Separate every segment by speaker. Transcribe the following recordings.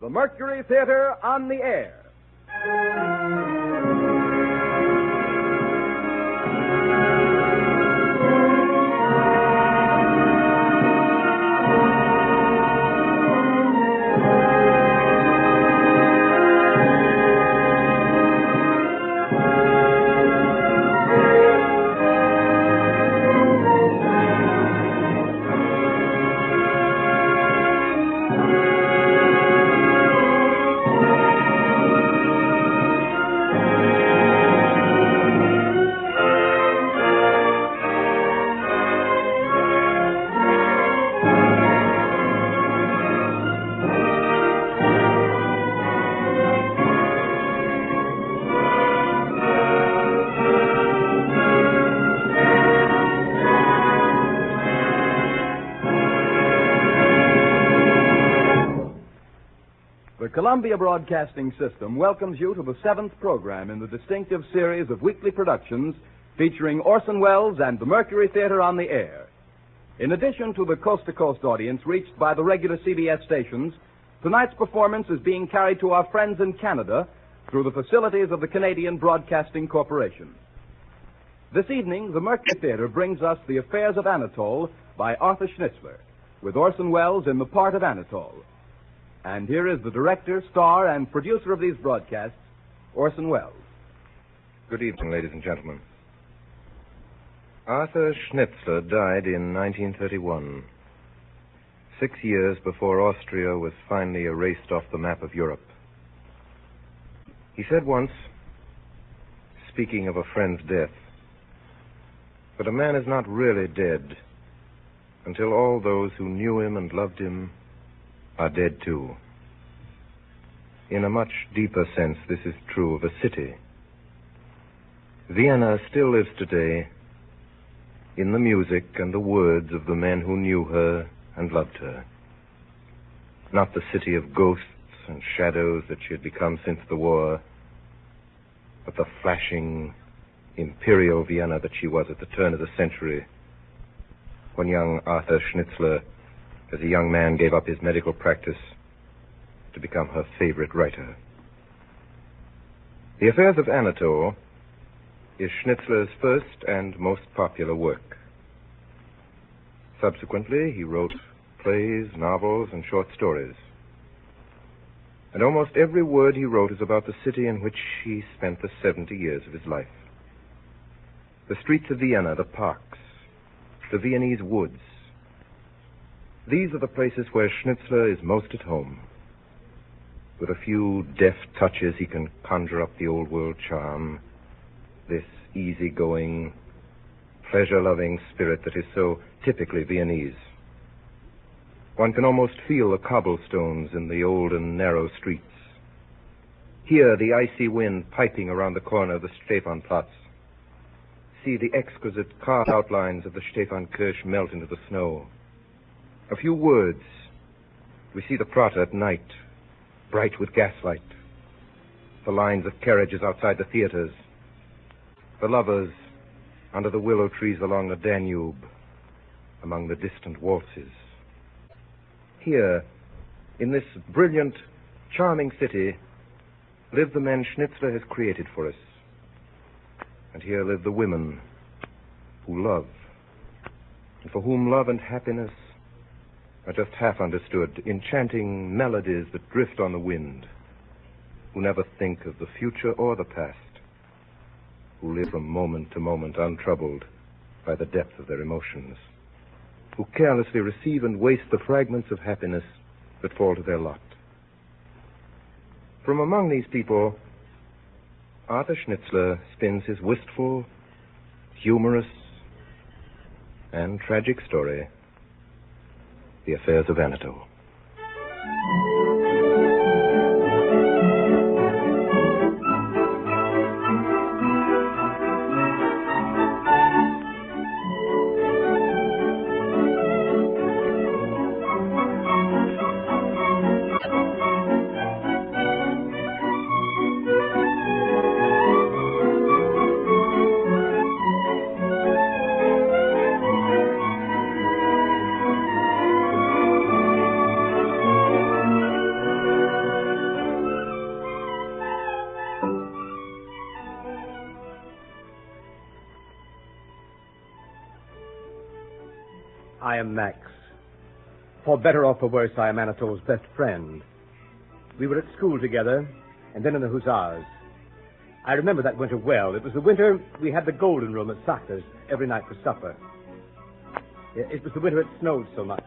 Speaker 1: The Mercury Theatre on the air. The Columbia Broadcasting System welcomes you to the 7th program in the distinctive series of weekly productions featuring Orson Welles and the Mercury Theatre on the air. In addition to the coast-to-coast audience reached by the regular CBS stations, tonight's performance is being carried to our friends in Canada through the facilities of the Canadian Broadcasting Corporation. This evening, the Mercury Theatre brings us The Affairs of Anatol by Arthur Schnitzler, with Orson Welles in the part of Anatol. And here is the director, star, and producer of these broadcasts, Orson Welles.
Speaker 2: Good evening, ladies and gentlemen. Arthur Schnitzler died in 1931, 6 years before Austria was finally erased off the map of Europe. He said once, speaking of a friend's death, that a man is not really dead until all those who knew him and loved him are dead too. In a much deeper sense, this is true of a city. Vienna still lives today in the music and the words of the men who knew her and loved her. Not the city of ghosts and shadows that she had become since the war, but the flashing imperial Vienna that she was at the turn of the century, when young Arthur Schnitzler, as a young man, gave up his medical practice to become her favorite writer. The Affairs of Anatol is Schnitzler's first and most popular work. Subsequently, he wrote plays, novels, and short stories. And almost every word he wrote is about the city in which he spent the 70 years of his life. The streets of Vienna, the parks, the Viennese woods. These are the places where Schnitzler is most at home. With a few deft touches, he can conjure up the old world charm, this easygoing, pleasure-loving spirit that is so typically Viennese. One can almost feel the cobblestones in the old and narrow streets. Hear the icy wind piping around the corner of the Stephanplatz. See the exquisite carved outlines of the Stephankirche melt into the snow. A few words. We see the Prater at night, bright with gaslight. The lines of carriages outside the theaters. The lovers under the willow trees along the Danube, among the distant waltzes. Here, in this brilliant, charming city, live the men Schnitzler has created for us. And here live the women who love, and for whom love and happiness are just half understood, enchanting melodies that drift on the wind, who never think of the future or the past, who live from moment to moment untroubled by the depth of their emotions, who carelessly receive and waste the fragments of happiness that fall to their lot. From among these people, Arthur Schnitzler spins his wistful, humorous, and tragic story, The Affairs of Anatol.
Speaker 3: I am Max. For better or for worse, I am Anatol's best friend. We were at school together, and then in the Hussars. I remember that winter well. It was the winter we had the Golden Room at Sacher's every night for supper. It was the winter it snowed so much.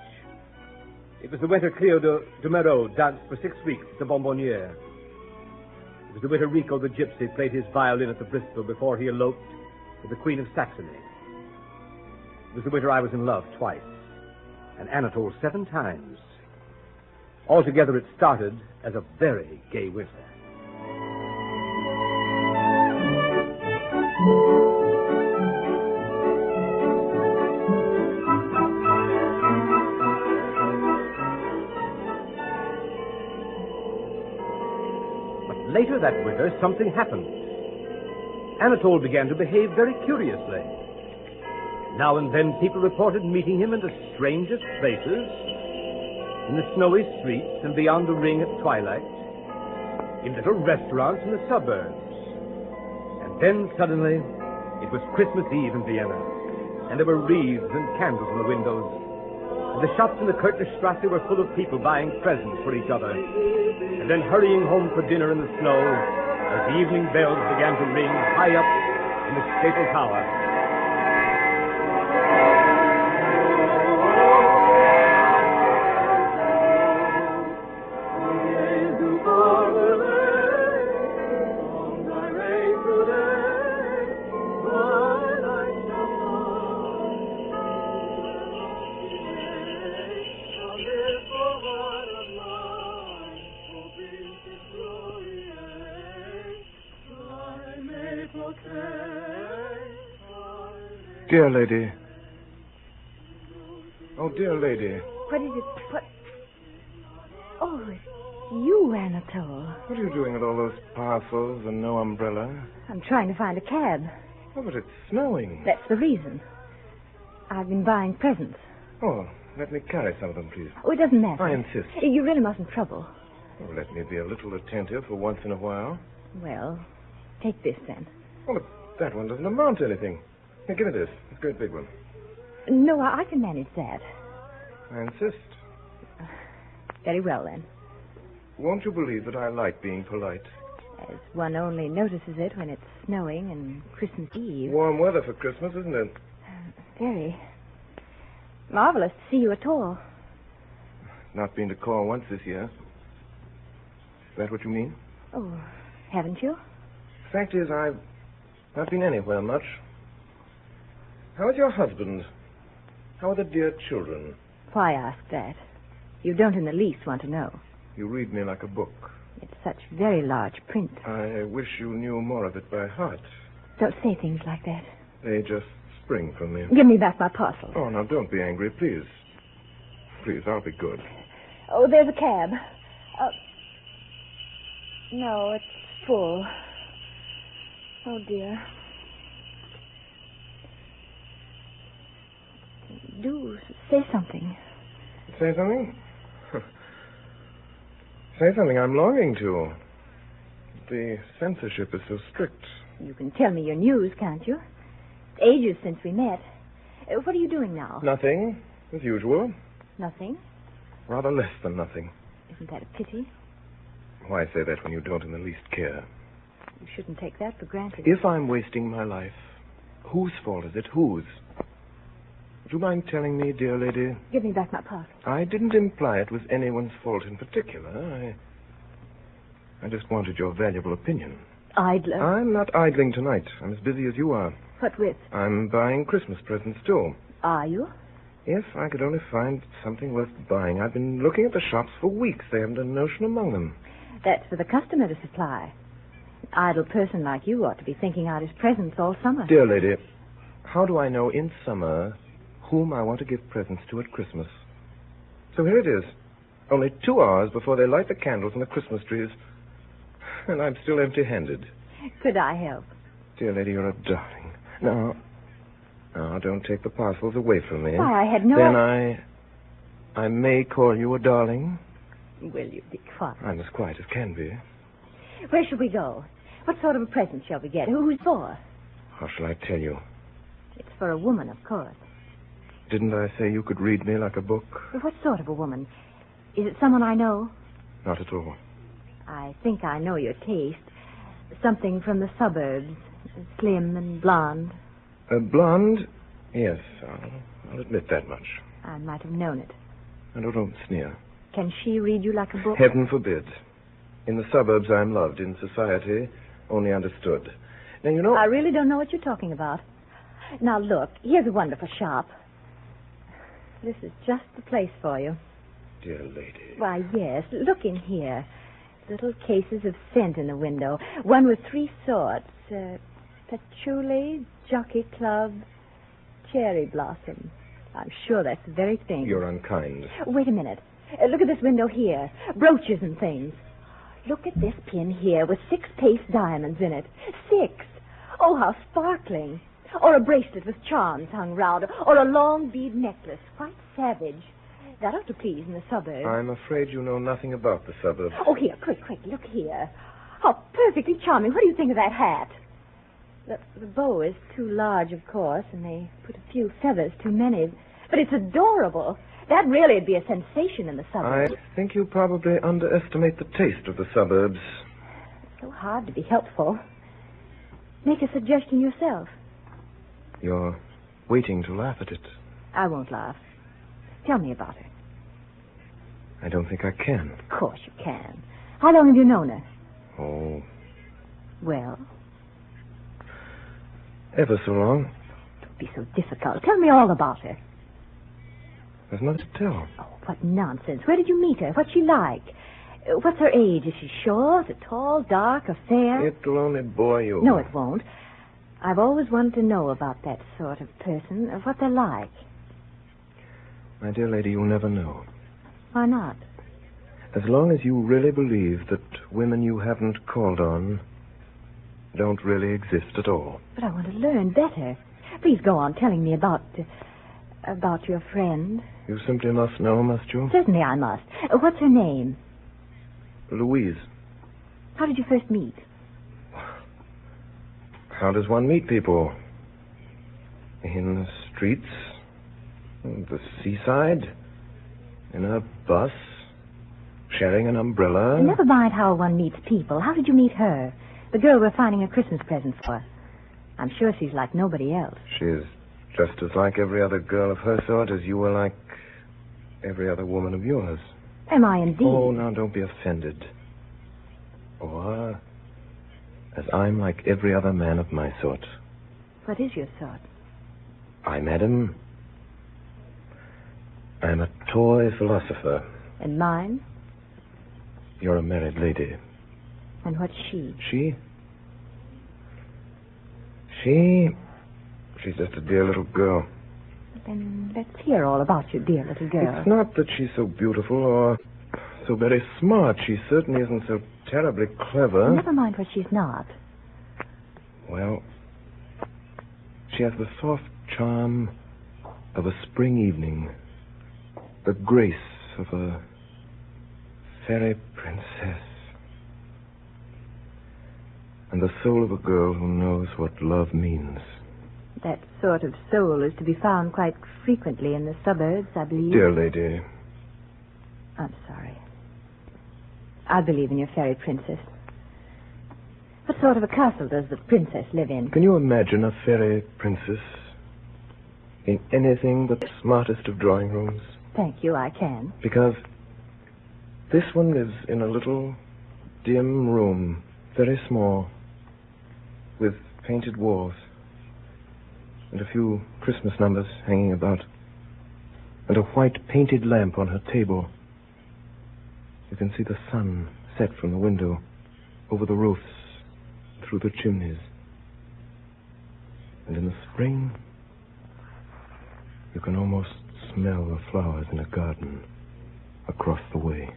Speaker 3: It was the winter Cleo de Merot danced for 6 weeks at the Bonbonniere. It was the winter Rico the Gypsy played his violin at the Bristol before he eloped with the Queen of Saxony. It was the winter I was in love twice, and Anatol 7 times. Altogether, it started as a very gay winter. Later that winter, something happened. Anatol began to behave very curiously. Now and then, people reported meeting him in the strangest places, in the snowy streets and beyond the ring at twilight, in little restaurants in the suburbs. And then, suddenly, it was Christmas Eve in Vienna, and there were wreaths and candles in the windows, and the shops in the Kürtlerstrasse were full of people buying presents for each other, and then hurrying home for dinner in the snow as the evening bells began to ring high up in the Staple Tower.
Speaker 2: Dear lady. Oh, dear lady.
Speaker 4: What is it? What? Oh, it's you, Anatol.
Speaker 2: What are you doing with all those parcels and no umbrella?
Speaker 4: I'm trying to find a cab.
Speaker 2: Oh, but it's snowing.
Speaker 4: That's the reason. I've been buying presents.
Speaker 2: Oh, let me carry some of them, please.
Speaker 4: Oh, it doesn't matter.
Speaker 2: I insist.
Speaker 4: You really mustn't trouble.
Speaker 2: Oh, let me be a little attentive for once in a while.
Speaker 4: Well, take this then.
Speaker 2: Oh, but that one doesn't amount to anything. Here, give me this. It's a great big one.
Speaker 4: No, I can manage that.
Speaker 2: I insist.
Speaker 4: Very well, then.
Speaker 2: Won't you believe that I like being polite?
Speaker 4: As one only notices it when it's snowing and Christmas Eve.
Speaker 2: Warm weather for Christmas, isn't it?
Speaker 4: Very. Marvelous to see you at all.
Speaker 2: Not been to call once this year. Is that what you mean?
Speaker 4: Oh, haven't you?
Speaker 2: Fact is, I've not been anywhere much. How is your husband? How are the dear children?
Speaker 4: Why ask that? You don't in the least want to know.
Speaker 2: You read me like a book.
Speaker 4: It's such very large print.
Speaker 2: I wish you knew more of it by heart.
Speaker 4: Don't say things like that.
Speaker 2: They just spring from me.
Speaker 4: Give me back my parcel.
Speaker 2: Oh, now, don't be angry, please. Please, I'll be good.
Speaker 4: Oh, there's a cab. No, it's full. Oh, dear. Do say something.
Speaker 2: Say something? Say something I'm longing to. The censorship is so strict.
Speaker 4: You can tell me your news, can't you? It's ages since we met. What are you doing now?
Speaker 2: Nothing, as usual.
Speaker 4: Nothing?
Speaker 2: Rather less than nothing.
Speaker 4: Isn't that a pity?
Speaker 2: Why say that when you don't in the least care?
Speaker 4: You shouldn't take that for granted.
Speaker 2: If I'm wasting my life, whose fault is it? Whose? Would you mind telling me, dear lady?
Speaker 4: Give me back my parcel.
Speaker 2: I didn't imply it was anyone's fault in particular. I just wanted your valuable opinion.
Speaker 4: Idler?
Speaker 2: I'm not idling tonight. I'm as busy as you are.
Speaker 4: What with?
Speaker 2: I'm buying Christmas presents, too.
Speaker 4: Are you?
Speaker 2: If I could only find something worth buying. I've been looking at the shops for weeks. They haven't a notion among them.
Speaker 4: That's for the customer to supply. An idle person like you ought to be thinking out his presents all summer.
Speaker 2: Dear lady, how do I know in summer whom I want to give presents to at Christmas? So here it is. Only 2 hours before they light the candles and the Christmas trees. And I'm still empty-handed.
Speaker 4: Could I help?
Speaker 2: Dear lady, you're a darling. Now, don't take the parcels away from me.
Speaker 4: Why, I had no...
Speaker 2: Then I may call you a darling?
Speaker 4: Will you be quiet?
Speaker 2: I'm as quiet as can be.
Speaker 4: Where shall we go? What sort of a present shall we get? Who's for?
Speaker 2: How shall I tell you?
Speaker 4: It's for a woman, of course.
Speaker 2: Didn't I say you could read me like a book?
Speaker 4: What sort of a woman? Is it someone I know?
Speaker 2: Not at all.
Speaker 4: I think I know your taste. Something from the suburbs. Slim and blonde.
Speaker 2: Blonde? Yes, I'll admit that much.
Speaker 4: I might have known it.
Speaker 2: And don't sneer.
Speaker 4: Can she read you like a book?
Speaker 2: Heaven forbid. In the suburbs, I'm loved. In society, only understood. Now, you know...
Speaker 4: I really don't know what you're talking about. Now, look, here's a wonderful shop. This is just the place for you.
Speaker 2: Dear lady.
Speaker 4: Why, yes. Look in here. Little cases of scent in the window. One with 3 sorts. Patchouli, Jockey Club, Cherry Blossom. I'm sure that's the very thing.
Speaker 2: You're unkind.
Speaker 4: Wait a minute. Look at this window here. Brooches and things. Look at this pin here with 6 paste diamonds in it. 6. Oh, how sparkling. Or a bracelet with charms hung round. Or a long bead necklace. Quite savage. That ought to please in the suburbs.
Speaker 2: I'm afraid you know nothing about the suburbs.
Speaker 4: Oh, here, quick. Look here. How perfectly charming. What do you think of that hat? The bow is too large, of course, and they put a few feathers too many. But it's adorable. That really would be a sensation in the suburbs.
Speaker 2: I think you probably underestimate the taste of the suburbs.
Speaker 4: It's so hard to be helpful. Make a suggestion yourself.
Speaker 2: You're waiting to laugh at it.
Speaker 4: I won't laugh. Tell me about her.
Speaker 2: I don't think I can.
Speaker 4: Of course you can. How long have you known her?
Speaker 2: Oh,
Speaker 4: Well,
Speaker 2: ever so long.
Speaker 4: don't be so difficult. Tell me all about her.
Speaker 2: There's nothing to tell.
Speaker 4: Oh, what nonsense. Where did you meet her? What's she like? What's her age? Is she short, or tall, dark, or fair?
Speaker 2: It'll only bore you.
Speaker 4: No, it won't. I've always wanted to know about that sort of person, what they're like.
Speaker 2: My dear lady, you'll never know.
Speaker 4: Why not?
Speaker 2: As long as you really believe that women you haven't called on don't really exist at all.
Speaker 4: But I want to learn better. Please go on telling me about your friend.
Speaker 2: You simply must know, must you?
Speaker 4: Certainly I must. What's her name?
Speaker 2: Louise.
Speaker 4: How did you first meet?
Speaker 2: How does one meet people? In the streets? The seaside? In a bus? Sharing an umbrella?
Speaker 4: Never mind how one meets people. How did you meet her? The girl we're finding a Christmas present for. I'm sure she's like nobody else.
Speaker 2: She's just as like every other girl of her sort as you were like every other woman of yours.
Speaker 4: Am I indeed?
Speaker 2: Oh, now don't be offended. Or as I'm like every other man of my sort.
Speaker 4: What is your sort?
Speaker 2: I, madam, I'm a toy philosopher.
Speaker 4: And mine?
Speaker 2: You're a married lady.
Speaker 4: And what's she?
Speaker 2: She's just a dear little girl.
Speaker 4: Then let's hear all about your dear little girl.
Speaker 2: It's not that she's so beautiful or so very smart. She certainly isn't so terribly clever.
Speaker 4: Never mind what she's not.
Speaker 2: Well, she has the soft charm of a spring evening, the grace of a fairy princess, and the soul of a girl who knows what love means.
Speaker 4: That sort of soul is to be found quite frequently in the suburbs, I believe.
Speaker 2: Dear lady.
Speaker 4: I'm sorry. I believe in your fairy princess. What sort of a castle does the princess live in?
Speaker 2: Can you imagine a fairy princess in anything but the smartest of drawing rooms?
Speaker 4: Thank you, I can.
Speaker 2: Because this one lives in a little dim room, very small, with painted walls, and a few Christmas numbers hanging about, and a white painted lamp on her table. You can see the sun set from the window, over the roofs, through the chimneys. And in the spring, you can almost smell the flowers in a garden across the way.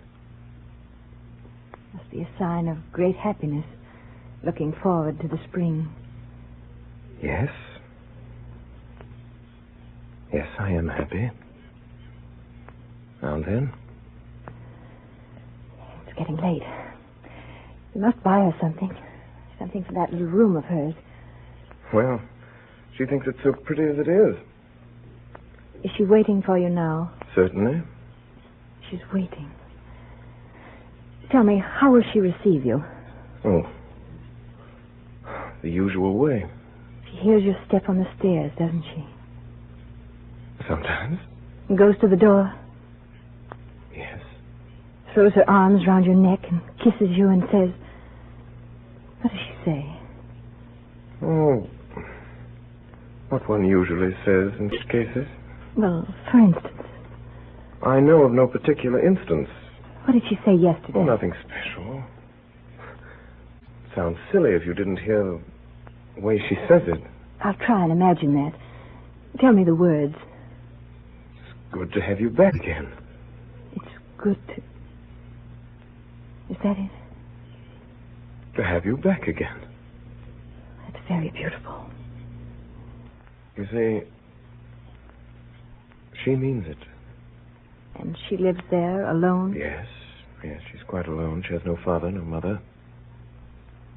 Speaker 4: Must be a sign of great happiness, looking forward to the spring.
Speaker 2: Yes. Yes, I am happy. Now and then.
Speaker 4: It's getting late. We must buy her something. Something for that little room of hers.
Speaker 2: Well, she thinks it's so pretty as it is.
Speaker 4: Is she waiting for you now?
Speaker 2: Certainly.
Speaker 4: She's waiting. Tell me, how will she receive you?
Speaker 2: Oh. The usual way.
Speaker 4: She hears your step on the stairs, doesn't she?
Speaker 2: Sometimes.
Speaker 4: And goes to the door.
Speaker 2: Yes.
Speaker 4: Throws her arms round your neck and kisses you and says... What does she say?
Speaker 2: Oh. What one usually says in such cases.
Speaker 4: Well, for instance.
Speaker 2: I know of no particular instance.
Speaker 4: What did she say yesterday?
Speaker 2: Oh, nothing special. Sounds silly if you didn't hear the way she says it.
Speaker 4: I'll try and imagine that. Tell me the words.
Speaker 2: It's good to have you back again.
Speaker 4: It's good to... Is that it?
Speaker 2: To have you back again.
Speaker 4: That's very beautiful.
Speaker 2: You see, she means it.
Speaker 4: And she lives there alone?
Speaker 2: Yes, she's quite alone. She has no father, no mother.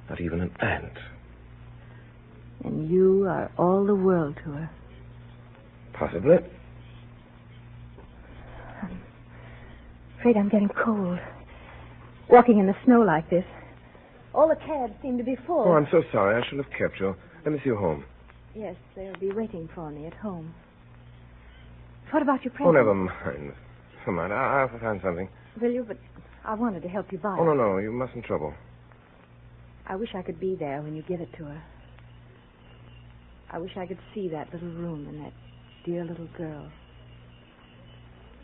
Speaker 2: Not even an aunt.
Speaker 4: And you are all the world to her.
Speaker 2: Possibly.
Speaker 4: I'm afraid I'm getting cold. Walking in the snow like this. All the cabs seem to be full.
Speaker 2: Oh, I'm so sorry. I should have kept you. Let me see you home.
Speaker 4: Yes, they'll be waiting for me at home. What about your present?
Speaker 2: Oh, never mind. Never mind. I'll find something.
Speaker 4: Will you? But I wanted to help you buy it.
Speaker 2: Oh, no. You mustn't trouble.
Speaker 4: I wish I could be there when you give it to her. I wish I could see that little room and that dear little girl.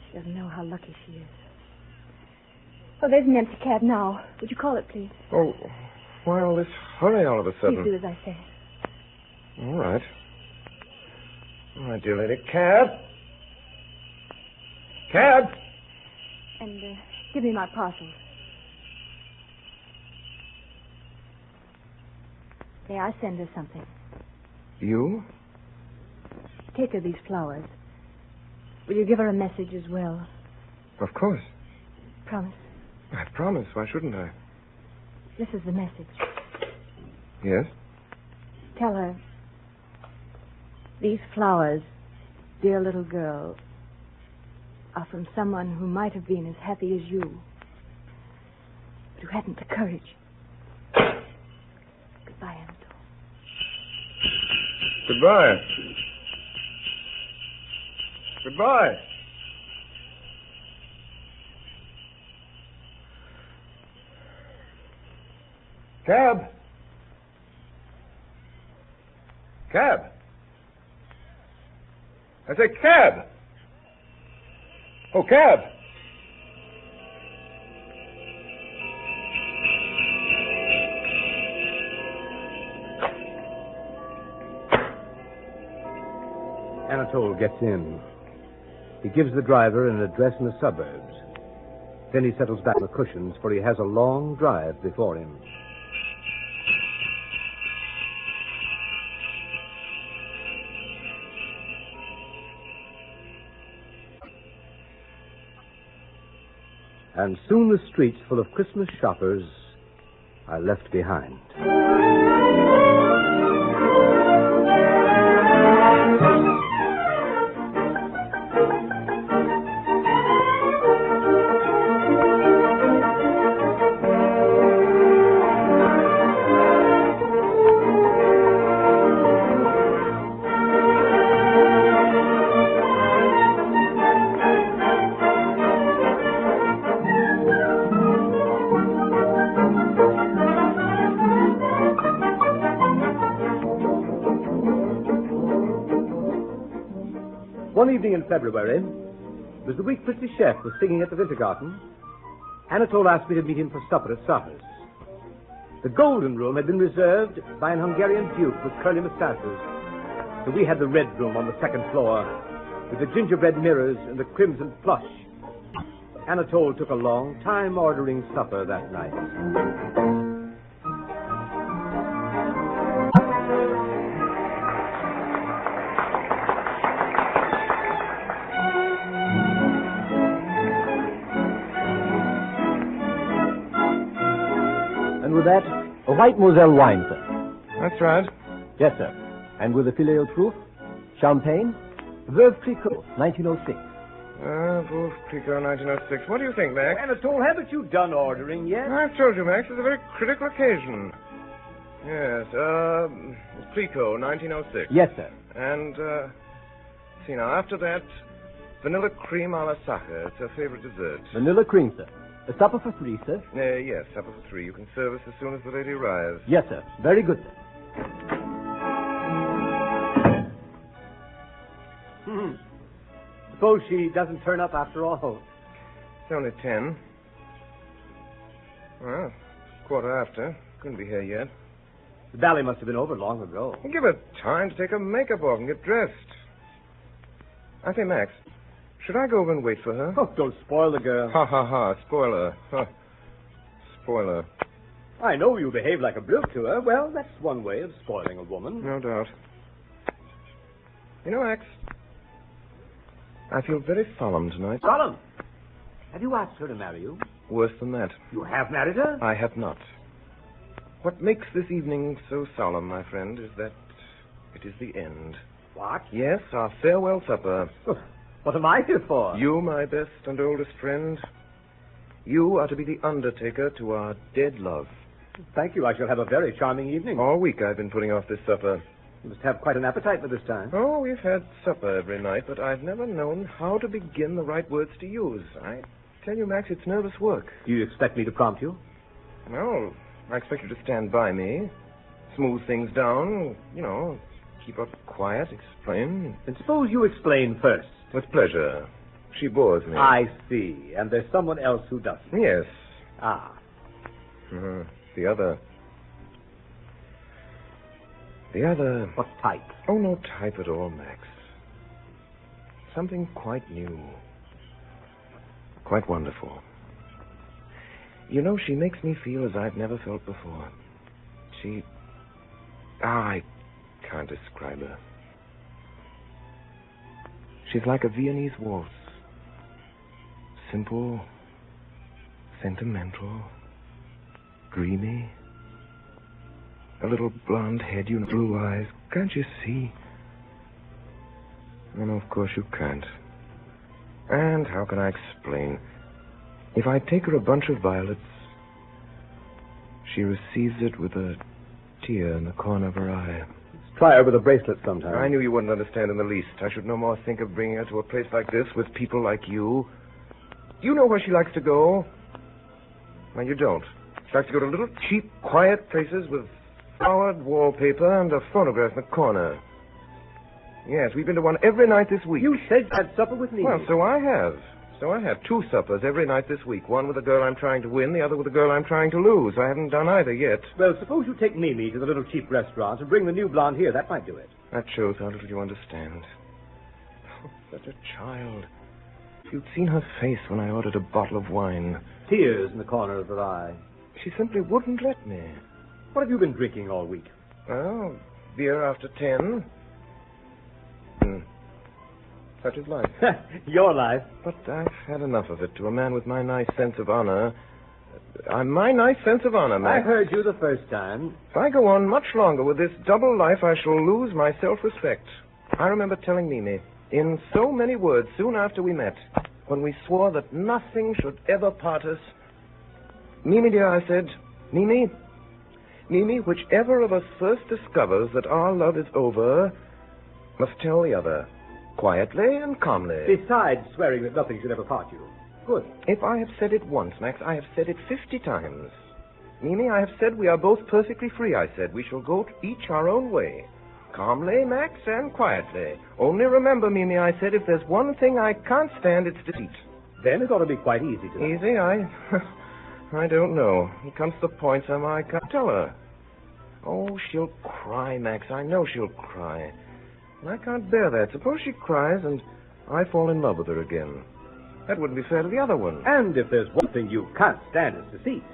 Speaker 4: She doesn't know how lucky she is. Oh, there's an empty cab now. Would you call it, please?
Speaker 2: Oh, why all this hurry all of a sudden?
Speaker 4: Please do as I say.
Speaker 2: All right. All right, dear lady. Cab! Cab!
Speaker 4: And give me my parcels. May I send her something?
Speaker 2: You?
Speaker 4: Take her these flowers. Will you give her a message as well?
Speaker 2: Of course.
Speaker 4: Promise.
Speaker 2: I promise. Why shouldn't I?
Speaker 4: This is the message.
Speaker 2: Yes?
Speaker 4: Tell her, these flowers, dear little girl, are from someone who might have been as happy as you, but who hadn't the courage. Goodbye, Anatol.
Speaker 2: Goodbye. Goodbye. Cab. Cab. I say cab. Oh, cab.
Speaker 3: Anatol gets in. He gives the driver an address in the suburbs. Then he settles back on the cushions, for he has a long drive before him. And soon the streets full of Christmas shoppers are left behind. One evening in February, as the week pretty chef was singing at the Wintergarten, Anatol asked me to meet him for supper at Sartor's. The Golden Room had been reserved by an Hungarian duke with curly mustaches, so we had the Red Room on the second floor, with the gingerbread mirrors and the crimson plush. Anatol took a long time ordering supper that night. With that, a white Moselle wine, sir.
Speaker 2: That's right.
Speaker 3: Yes, sir. And with a filet au truffe, champagne? Veuve Clicquot, 1906.
Speaker 2: Wolf Clicquot, 1906. What do you think, Max?
Speaker 3: Anatol, haven't you done ordering yet?
Speaker 2: I've told you, Max, it's a very critical occasion. Yes, Clicquot, 1906.
Speaker 3: Yes, sir.
Speaker 2: And, see now, after that, vanilla cream a la Sacher. It's her favorite dessert.
Speaker 3: Vanilla cream, sir. A supper for 3, sir?
Speaker 2: Yes, supper for 3. You can serve us as soon as the lady arrives.
Speaker 3: Yes, sir. Very good, sir. Suppose she doesn't turn up after all.
Speaker 2: It's only 10. Well, quarter after. Couldn't be here yet.
Speaker 3: The ballet must have been over long ago.
Speaker 2: Give her time to take her makeup off and get dressed. I say, Max, should I go over and wait for her?
Speaker 3: Oh, don't spoil the girl.
Speaker 2: Ha, ha, ha. Spoiler. Huh. Spoiler.
Speaker 3: I know you behave like a brute to her. Well, that's one way of spoiling a woman.
Speaker 2: No doubt. You know, Max, I feel very solemn tonight.
Speaker 3: Solemn? Have you asked her to marry you?
Speaker 2: Worse than that.
Speaker 3: You have married her?
Speaker 2: I have not. What makes this evening so solemn, my friend, is that it is the end.
Speaker 3: What?
Speaker 2: Yes, our farewell supper.
Speaker 3: What am I here for?
Speaker 2: You, my best and oldest friend, you are to be the undertaker to our dead love.
Speaker 3: Thank you. I shall have a very charming evening.
Speaker 2: All week I've been putting off this supper.
Speaker 3: You must have quite an appetite for this time.
Speaker 2: Oh, we've had supper every night, but I've never known how to begin the right words to use. I tell you, Max, it's nervous work.
Speaker 3: Do you expect me to prompt you?
Speaker 2: No, I expect you to stand by me, smooth things down, keep up quiet, explain.
Speaker 3: Then suppose you explain first.
Speaker 2: With pleasure. She bores me.
Speaker 3: I see. And there's someone else who doesn't.
Speaker 2: Yes.
Speaker 3: Ah.
Speaker 2: The other.
Speaker 3: What type?
Speaker 2: Oh, no type at all, Max. Something quite new. Quite wonderful. She makes me feel as I've never felt before. I can't describe her. She's like a Viennese waltz. Simple, sentimental, dreamy. A little blonde head, blue eyes. Can't you see? Oh, no, of course you can't. And how can I explain? If I take her a bunch of violets, she receives it with a tear in the corner of her eye.
Speaker 3: Try her with a bracelet sometime.
Speaker 2: I knew you wouldn't understand in the least. I should no more think of bringing her to a place like this with people like you. Do you know where she likes to go? No, you don't. She likes to go to little, cheap, quiet places with flowered wallpaper and a phonograph in the corner. Yes, we've been to one every night this week.
Speaker 3: You said you had supper with me.
Speaker 2: Well, so I have. 2 suppers every night this week. One with a girl I'm trying to win, the other with a girl I'm trying to lose. I haven't done either yet.
Speaker 3: Well, suppose you take Mimi to the little cheap restaurant and bring the new blonde here. That might do it.
Speaker 2: That shows how little you understand. Oh, such a child. If you'd seen her face when I ordered a bottle of wine.
Speaker 3: Tears in the corner of her eye.
Speaker 2: She simply wouldn't let me.
Speaker 3: What have you been drinking all week?
Speaker 2: Well, beer after 10. Such is life.
Speaker 3: Your life.
Speaker 2: But I've had enough of it. To a man with my nice sense of honor. My nice sense of honor, Max.
Speaker 3: I heard you the first time.
Speaker 2: If I go on much longer with this double life, I shall lose my self-respect. I remember telling Mimi, in so many words, soon after we met, when we swore that nothing should ever part us. Mimi, dear, I said, Mimi, whichever of us first discovers that our love is over, must tell the other. Quietly and calmly.
Speaker 3: Besides swearing that nothing should ever part you. Good.
Speaker 2: If I have said it once, Max, I have said it 50 times. Mimi, I have said we are both perfectly free, I said. We shall go each our own way. Calmly, Max, and quietly. Only remember, Mimi, I said, if there's one thing I can't stand, it's deceit.
Speaker 3: Then it ought to be quite easy to...
Speaker 2: Easy? I don't know. It comes to the point somehow I can't tell her. Oh, she'll cry, Max. I know she'll cry. And I can't bear that. Suppose she cries and I fall in love with her again. That wouldn't be fair to the other one.
Speaker 3: And if there's one thing you can't stand, it's deceit.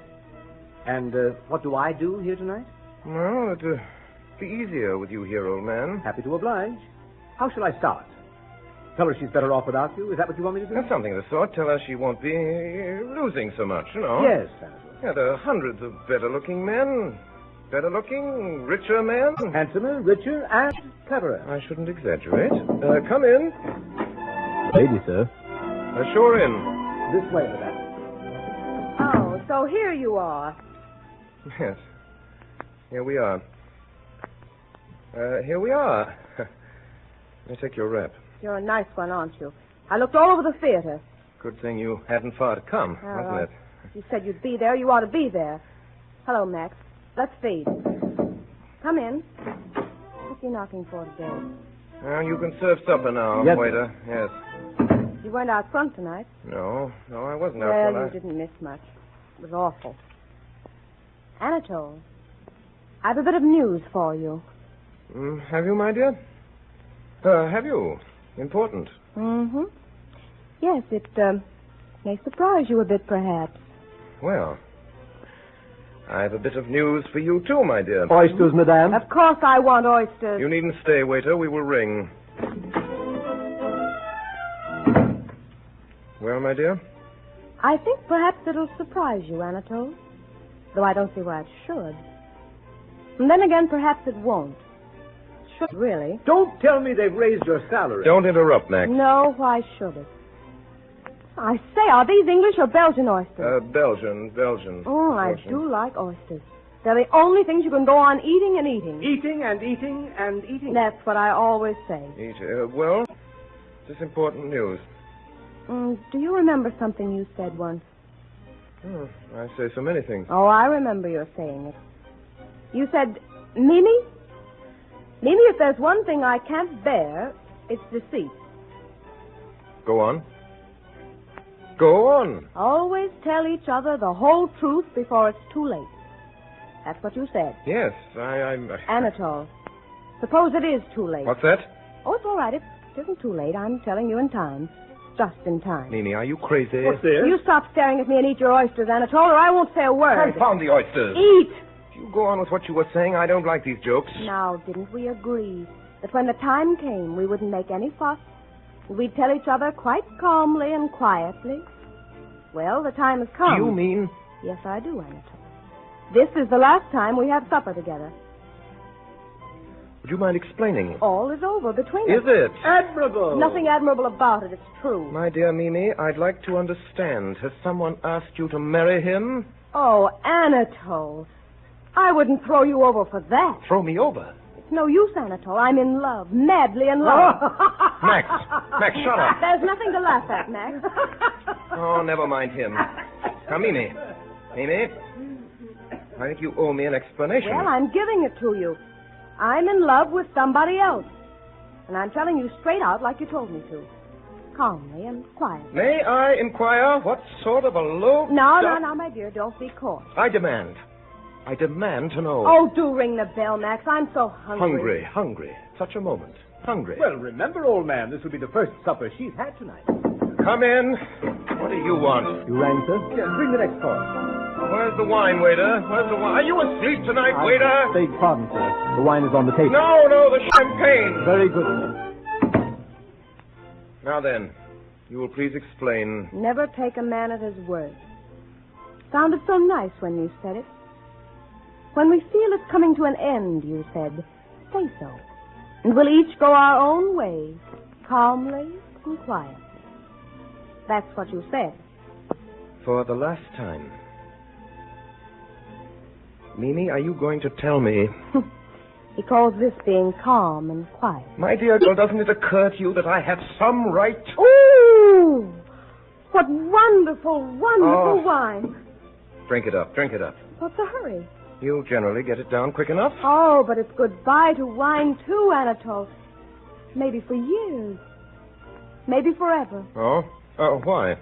Speaker 3: And what do I do here tonight?
Speaker 2: Well, it'd be easier with you here, old man.
Speaker 3: Happy to oblige. How shall I start? Tell her she's better off without you? Is that what you want me to do?
Speaker 2: That's something of the sort. Tell her she won't be losing so much,
Speaker 3: Yes, Anatol.
Speaker 2: Yeah, there are hundreds of better-looking men. Better looking, richer man?
Speaker 3: Handsomer, richer, and cleverer.
Speaker 2: I shouldn't exaggerate. Come in.
Speaker 3: Lady, sir.
Speaker 2: Sure in.
Speaker 3: This way, madame.
Speaker 5: Oh, so here you are.
Speaker 2: Yes. Here we are. Here we are. Let me take your wrap.
Speaker 5: You're a nice one, aren't you? I looked all over the theater.
Speaker 2: Good thing you hadn't far to come, wasn't it?
Speaker 5: You said you'd be there. You ought to be there. Hello, Max. Let's feed. Come in. What's he knocking for today?
Speaker 2: You can serve supper now,
Speaker 3: Yes,
Speaker 2: waiter. Yes.
Speaker 5: You weren't out front tonight.
Speaker 2: No, I wasn't out
Speaker 5: Well,
Speaker 2: front.
Speaker 5: you didn't miss much. It was awful. Anatol, I've a bit of news for you.
Speaker 2: Have you, my dear? Have you? Important.
Speaker 5: Mm-hmm. Yes, it may surprise you a bit, perhaps.
Speaker 2: Well, I have a bit of news for you, too, my dear.
Speaker 3: Oysters, madame.
Speaker 5: Of course I want oysters.
Speaker 2: You needn't stay, waiter. We will ring. Well, my dear?
Speaker 5: I think perhaps it'll surprise you, Anatol. Though I don't see why it should. And then again, perhaps it won't. Should, really.
Speaker 3: Don't tell me they've raised your salary.
Speaker 2: Don't interrupt, Max.
Speaker 5: No, why should it? I say, are these English or Belgian oysters?
Speaker 2: Belgian.
Speaker 5: Oh, I do like oysters. They're the only things you can go on eating and eating.
Speaker 3: Eating and eating and eating.
Speaker 5: That's what I always say.
Speaker 2: Well, this important news.
Speaker 5: Do you remember something you said once?
Speaker 2: I say so many things.
Speaker 5: Oh, I remember your saying it. You said, Mimi, if there's one thing I can't bear, it's deceit.
Speaker 2: Go on. Go on.
Speaker 5: Always tell each other the whole truth before it's too late. That's what you said.
Speaker 2: Yes, I'm...
Speaker 5: Anatol, suppose it is too late.
Speaker 2: What's that?
Speaker 5: Oh, it's all right. It isn't too late. I'm telling you in time. Just in time.
Speaker 2: Mimi, are you crazy?
Speaker 3: What's this?
Speaker 5: You stop staring at me and eat your oysters, Anatol, or I won't say a word.
Speaker 2: Confound the oysters.
Speaker 5: Eat!
Speaker 2: If you go on with what you were saying, I don't like these jokes.
Speaker 5: Now, didn't we agree that when the time came, we wouldn't make any fuss? We'd tell each other quite calmly and quietly. Well, the time has come.
Speaker 2: Do you mean?
Speaker 5: Yes, I do, Anatol. This is the last time we have supper together.
Speaker 2: Would you mind explaining?
Speaker 5: All is over between
Speaker 2: Is
Speaker 5: us.
Speaker 2: it?
Speaker 3: Admirable.
Speaker 5: Nothing admirable about it. It's true.
Speaker 2: My dear Mimi, I'd like to understand. Has someone asked you to marry him?
Speaker 5: Oh, Anatol. I wouldn't throw you over for that.
Speaker 2: Throw me over.
Speaker 5: It's no use, Anatol. I'm in love. Madly in love.
Speaker 2: Max, shut up.
Speaker 5: There's nothing to laugh at, Max.
Speaker 2: Oh, never mind him. Now, Mimi, I think you owe me an explanation.
Speaker 5: Well, I'm giving it to you. I'm in love with somebody else. And I'm telling you straight out like you told me to. Calmly and quietly.
Speaker 2: May I inquire what sort of a low...
Speaker 5: No, my dear, don't be coarse.
Speaker 2: I demand to know.
Speaker 5: Oh, do ring the bell, Max. I'm so hungry.
Speaker 2: Hungry. Such a moment. Hungry.
Speaker 3: Well, remember, old man, this will be the first supper she's had tonight.
Speaker 2: Come in. What do you want?
Speaker 3: You rang, sir? Yes, bring the next course.
Speaker 2: Where's the wine, waiter? Where's the wine? Are you asleep tonight, waiter?
Speaker 3: Beg pardon, sir. The wine is on the table.
Speaker 2: No, the champagne.
Speaker 3: Very good, sir.
Speaker 2: Now then, you will please explain.
Speaker 5: Never take a man at his word. Sounded so nice when you said it. When we feel it's coming to an end, you said, say so. And we'll each go our own way, calmly and quietly. That's what you said.
Speaker 2: For the last time. Mimi, are you going to tell me?
Speaker 5: He calls this being calm and quiet.
Speaker 2: My dear girl, doesn't it occur to you that I have some right?
Speaker 5: Ooh! What wonderful wine.
Speaker 2: Drink it up.
Speaker 5: What's the hurry?
Speaker 2: You generally get it down quick enough.
Speaker 5: Oh, but it's goodbye to wine, too, Anatol. Maybe for years. Maybe forever.
Speaker 2: Oh? Why?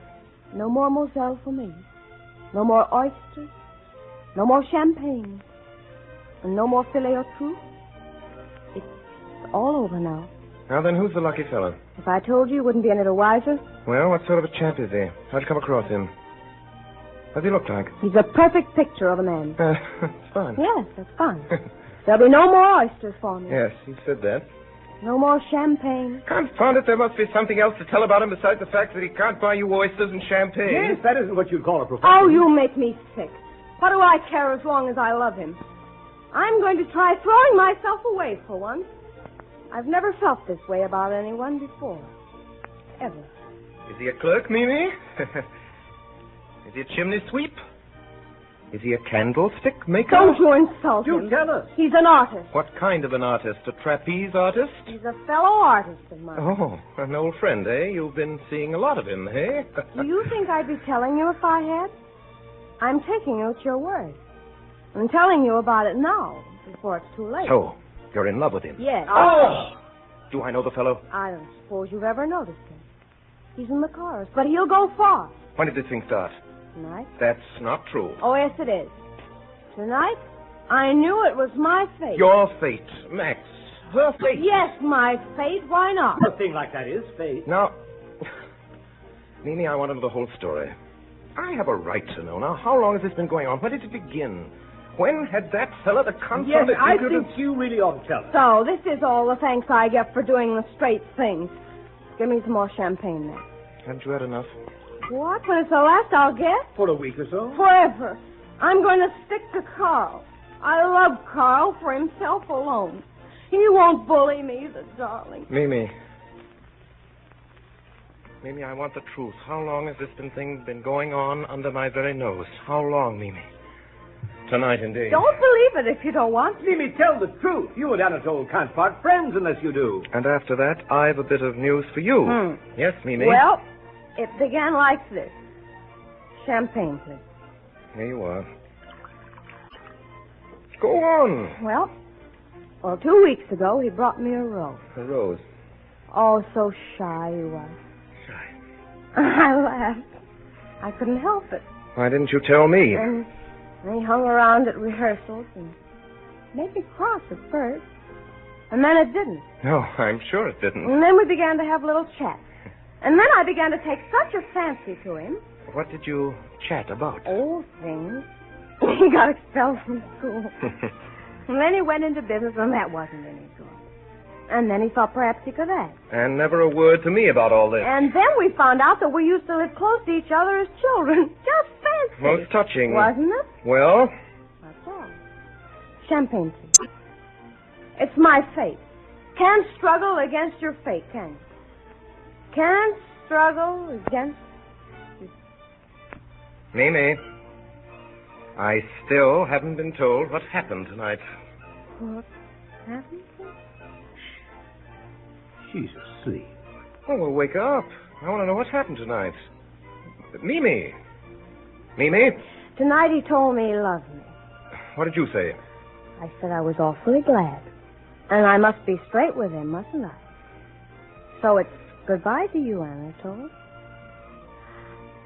Speaker 5: No more Moselle for me. No more oysters. No more champagne. And no more filet au trou. It's all over now.
Speaker 2: Now then, who's the lucky fellow?
Speaker 5: If I told you, you wouldn't be any the wiser.
Speaker 2: Well, what sort of a chap is he? How'd you come across him? What does he look like?
Speaker 5: He's a perfect picture of a man.
Speaker 2: It's fine.
Speaker 5: Yes, that's fine. There'll be no more oysters for me.
Speaker 2: Yes, he said that.
Speaker 5: No more champagne.
Speaker 2: Confound it, there must be something else to tell about him besides the fact that he can't buy you oysters and champagne.
Speaker 3: Yes, that isn't what you'd call a profession.
Speaker 5: Oh, you make me sick. What do I care as long as I love him? I'm going to try throwing myself away for once. I've never felt this way about anyone before. Ever.
Speaker 2: Is he a clerk, Mimi? Is he a chimney sweep? Is he a candlestick maker?
Speaker 5: Don't you insult him.
Speaker 3: You tell us.
Speaker 5: He's an artist.
Speaker 2: What kind of an artist? A trapeze artist?
Speaker 5: He's a fellow artist of mine.
Speaker 2: Oh, an old friend, eh? You've been seeing a lot of him, eh?
Speaker 5: Do you think I'd be telling you if I had? I'm taking you at your word. I'm telling you about it now, before it's too late.
Speaker 2: So, you're in love with him?
Speaker 5: Yes.
Speaker 2: Oh! Do I know the fellow?
Speaker 5: I don't suppose you've ever noticed him. He's in the chorus, but he'll go far.
Speaker 2: When did this thing start?
Speaker 5: Tonight?
Speaker 2: That's not true.
Speaker 5: Oh, yes, it is. Tonight, I knew it was my fate.
Speaker 2: Your fate, Max. Her fate.
Speaker 5: Yes, my fate. Why not?
Speaker 3: A thing like that is fate.
Speaker 2: Now, Mimi, I want to know the whole story. I have a right to know. Now, how long has this been going on? When did it begin? When had that fella the
Speaker 3: Yes,
Speaker 2: confounded
Speaker 3: I
Speaker 2: impudence...
Speaker 3: think you really ought to tell us.
Speaker 5: So, this is all the thanks I get for doing the straight thing. Give me some more champagne now.
Speaker 2: Haven't you had enough?
Speaker 5: What? When it's the last I'll get?
Speaker 3: For a week or so.
Speaker 5: Forever. I'm going to stick to Carl. I love Carl for himself alone. He won't bully me, the darling.
Speaker 2: Mimi, I want the truth. How long has this thing been going on under my very nose? How long, Mimi? Tonight, indeed.
Speaker 5: Don't believe it if you don't want to.
Speaker 3: Mimi, tell the truth. You and Anatol can't part friends unless you do.
Speaker 2: And after that, I've a bit of news for you. Yes, Mimi?
Speaker 5: Well, it began like this. Champagne, please.
Speaker 2: Here you are. Go on.
Speaker 5: Well, 2 weeks ago, he brought me a rose.
Speaker 2: A rose.
Speaker 5: Oh, so shy he was.
Speaker 2: Shy.
Speaker 5: I laughed. I couldn't help it.
Speaker 2: Why didn't you tell me?
Speaker 5: And he hung around at rehearsals and made me cross at first. And then it didn't.
Speaker 2: No, I'm sure it didn't.
Speaker 5: And then we began to have little chats. And then I began to take such a fancy to him.
Speaker 2: What did you chat about?
Speaker 5: Old things. He got expelled from school. And then he went into business, and that wasn't any good. And then he thought perhaps he could act.
Speaker 2: And never a word to me about all this.
Speaker 5: And then we found out that we used to live close to each other as children. Just fancy.
Speaker 2: Most touching.
Speaker 5: Wasn't it?
Speaker 2: Well?
Speaker 5: That's all. Champagne, please. It's my fate. Can't struggle against your fate, can you? Can't struggle against...
Speaker 2: Mimi, I still haven't been told what happened tonight.
Speaker 5: What happened?
Speaker 3: She's asleep.
Speaker 2: Oh, well, wake up. I want to know what happened tonight. Mimi. Mimi?
Speaker 5: Tonight he told me he loved me.
Speaker 2: What did you say?
Speaker 5: I said I was awfully glad. And I must be straight with him, mustn't I? So it's goodbye to you, Anatol.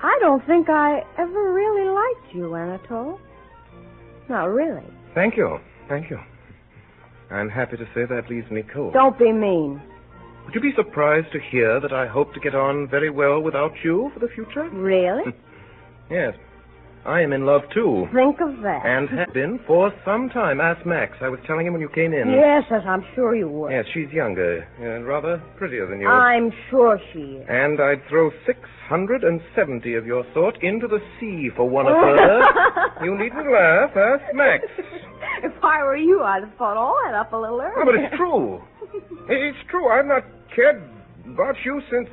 Speaker 5: I don't think I ever really liked you, Anatol. Not really.
Speaker 2: Thank you. Thank you. I'm happy to say that leaves me cold.
Speaker 5: Don't be mean.
Speaker 2: Would you be surprised to hear that I hope to get on very well without you for the future?
Speaker 5: Really?
Speaker 2: Yes. I am in love, too.
Speaker 5: Think of that.
Speaker 2: And have been for some time. Ask Max. I was telling him when you came in.
Speaker 5: Yes, I'm sure you would.
Speaker 2: Yes, she's younger and rather prettier than you.
Speaker 5: I'm sure she is.
Speaker 2: And I'd throw 670 of your sort into the sea for one of her. You needn't laugh. Ask Max.
Speaker 5: If I were you, I'd have thought all that up a little earlier.
Speaker 2: Oh, but it's true. It's true. I've not cared about you since...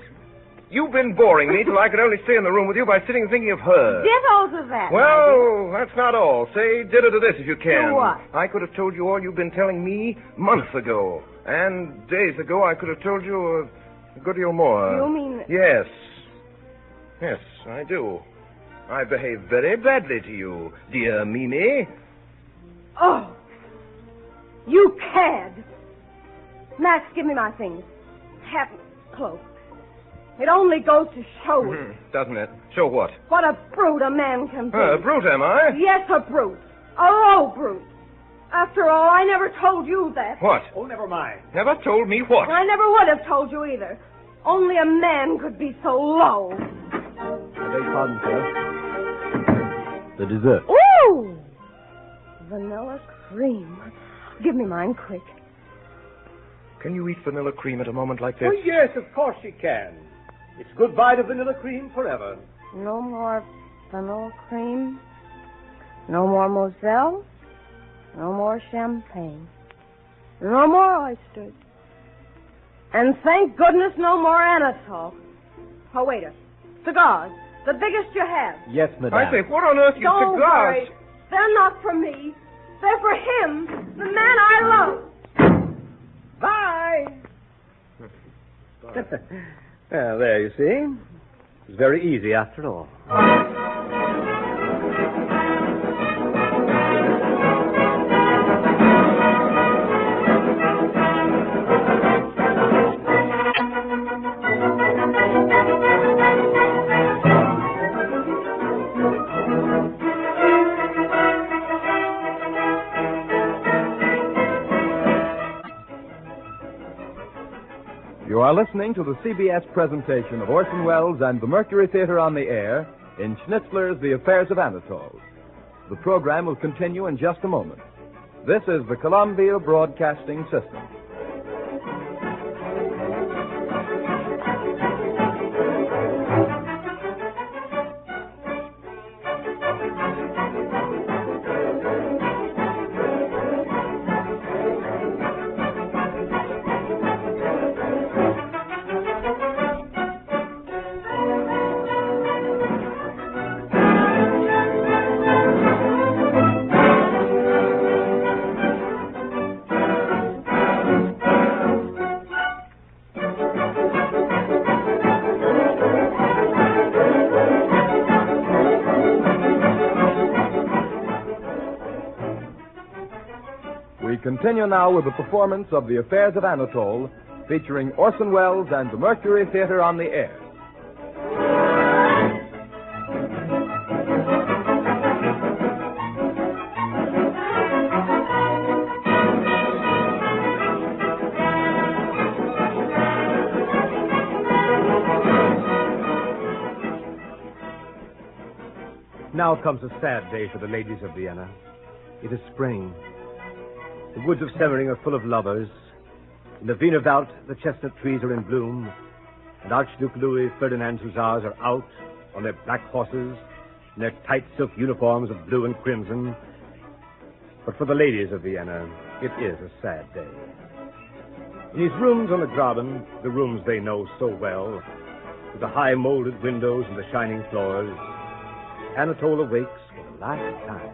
Speaker 2: You've been boring me till I could only stay in the room with you by sitting and thinking of her.
Speaker 5: Ditto to that.
Speaker 2: Well, that's not all. Say ditto to this if you can.
Speaker 5: To what?
Speaker 2: I could have told you all you've been telling me months ago. And days ago I could have told you a good deal more.
Speaker 5: You mean...
Speaker 2: Yes. Yes, I do. I behaved very badly to you, dear Mimi.
Speaker 5: Oh. You cad. Max, give me my things. Hat and cloak. It only goes to show it.
Speaker 2: Doesn't it? Show what?
Speaker 5: What a brute a man can be.
Speaker 2: A brute, am I?
Speaker 5: Yes, a brute. A low brute. After all, I never told you that.
Speaker 2: What?
Speaker 3: Oh, never mind.
Speaker 2: Never told me what?
Speaker 5: I never would have told you either. Only a man could be so low.
Speaker 3: I beg pardon, sir. The dessert.
Speaker 5: Ooh! Vanilla cream. Give me mine quick.
Speaker 2: Can you eat vanilla cream at a moment like this?
Speaker 3: Oh, yes, of course she can. It's goodbye to vanilla cream forever.
Speaker 5: No more vanilla cream. No more Moselle. No more champagne. No more oysters. And thank goodness no more Anatol. Oh, waiter. Cigars. The biggest you have.
Speaker 3: Yes, madame.
Speaker 2: I say, what on earth, you
Speaker 5: Don't
Speaker 2: cigars?
Speaker 5: worry. They're not for me. They're for him, the man I love.
Speaker 3: Bye. Well, there you see. It's very easy after all.
Speaker 1: You are listening to the CBS presentation of Orson Welles and the Mercury Theatre on the air in Schnitzler's The Affairs of Anatol. The program will continue in just a moment. This is the Columbia Broadcasting System. We continue now with the performance of The Affairs of Anatol, featuring Orson Welles and the Mercury Theatre on the air.
Speaker 3: Now comes a sad day for the ladies of Vienna. It is spring. The woods of Semmering are full of lovers. In the Wienerwald, the chestnut trees are in bloom, and Archduke Louis Ferdinand's hussars are out on their black horses in their tight silk uniforms of blue and crimson. But for the ladies of Vienna, it is a sad day. In his rooms on the Graben, the rooms they know so well, with the high molded windows and the shining floors, Anatol awakes for the last time.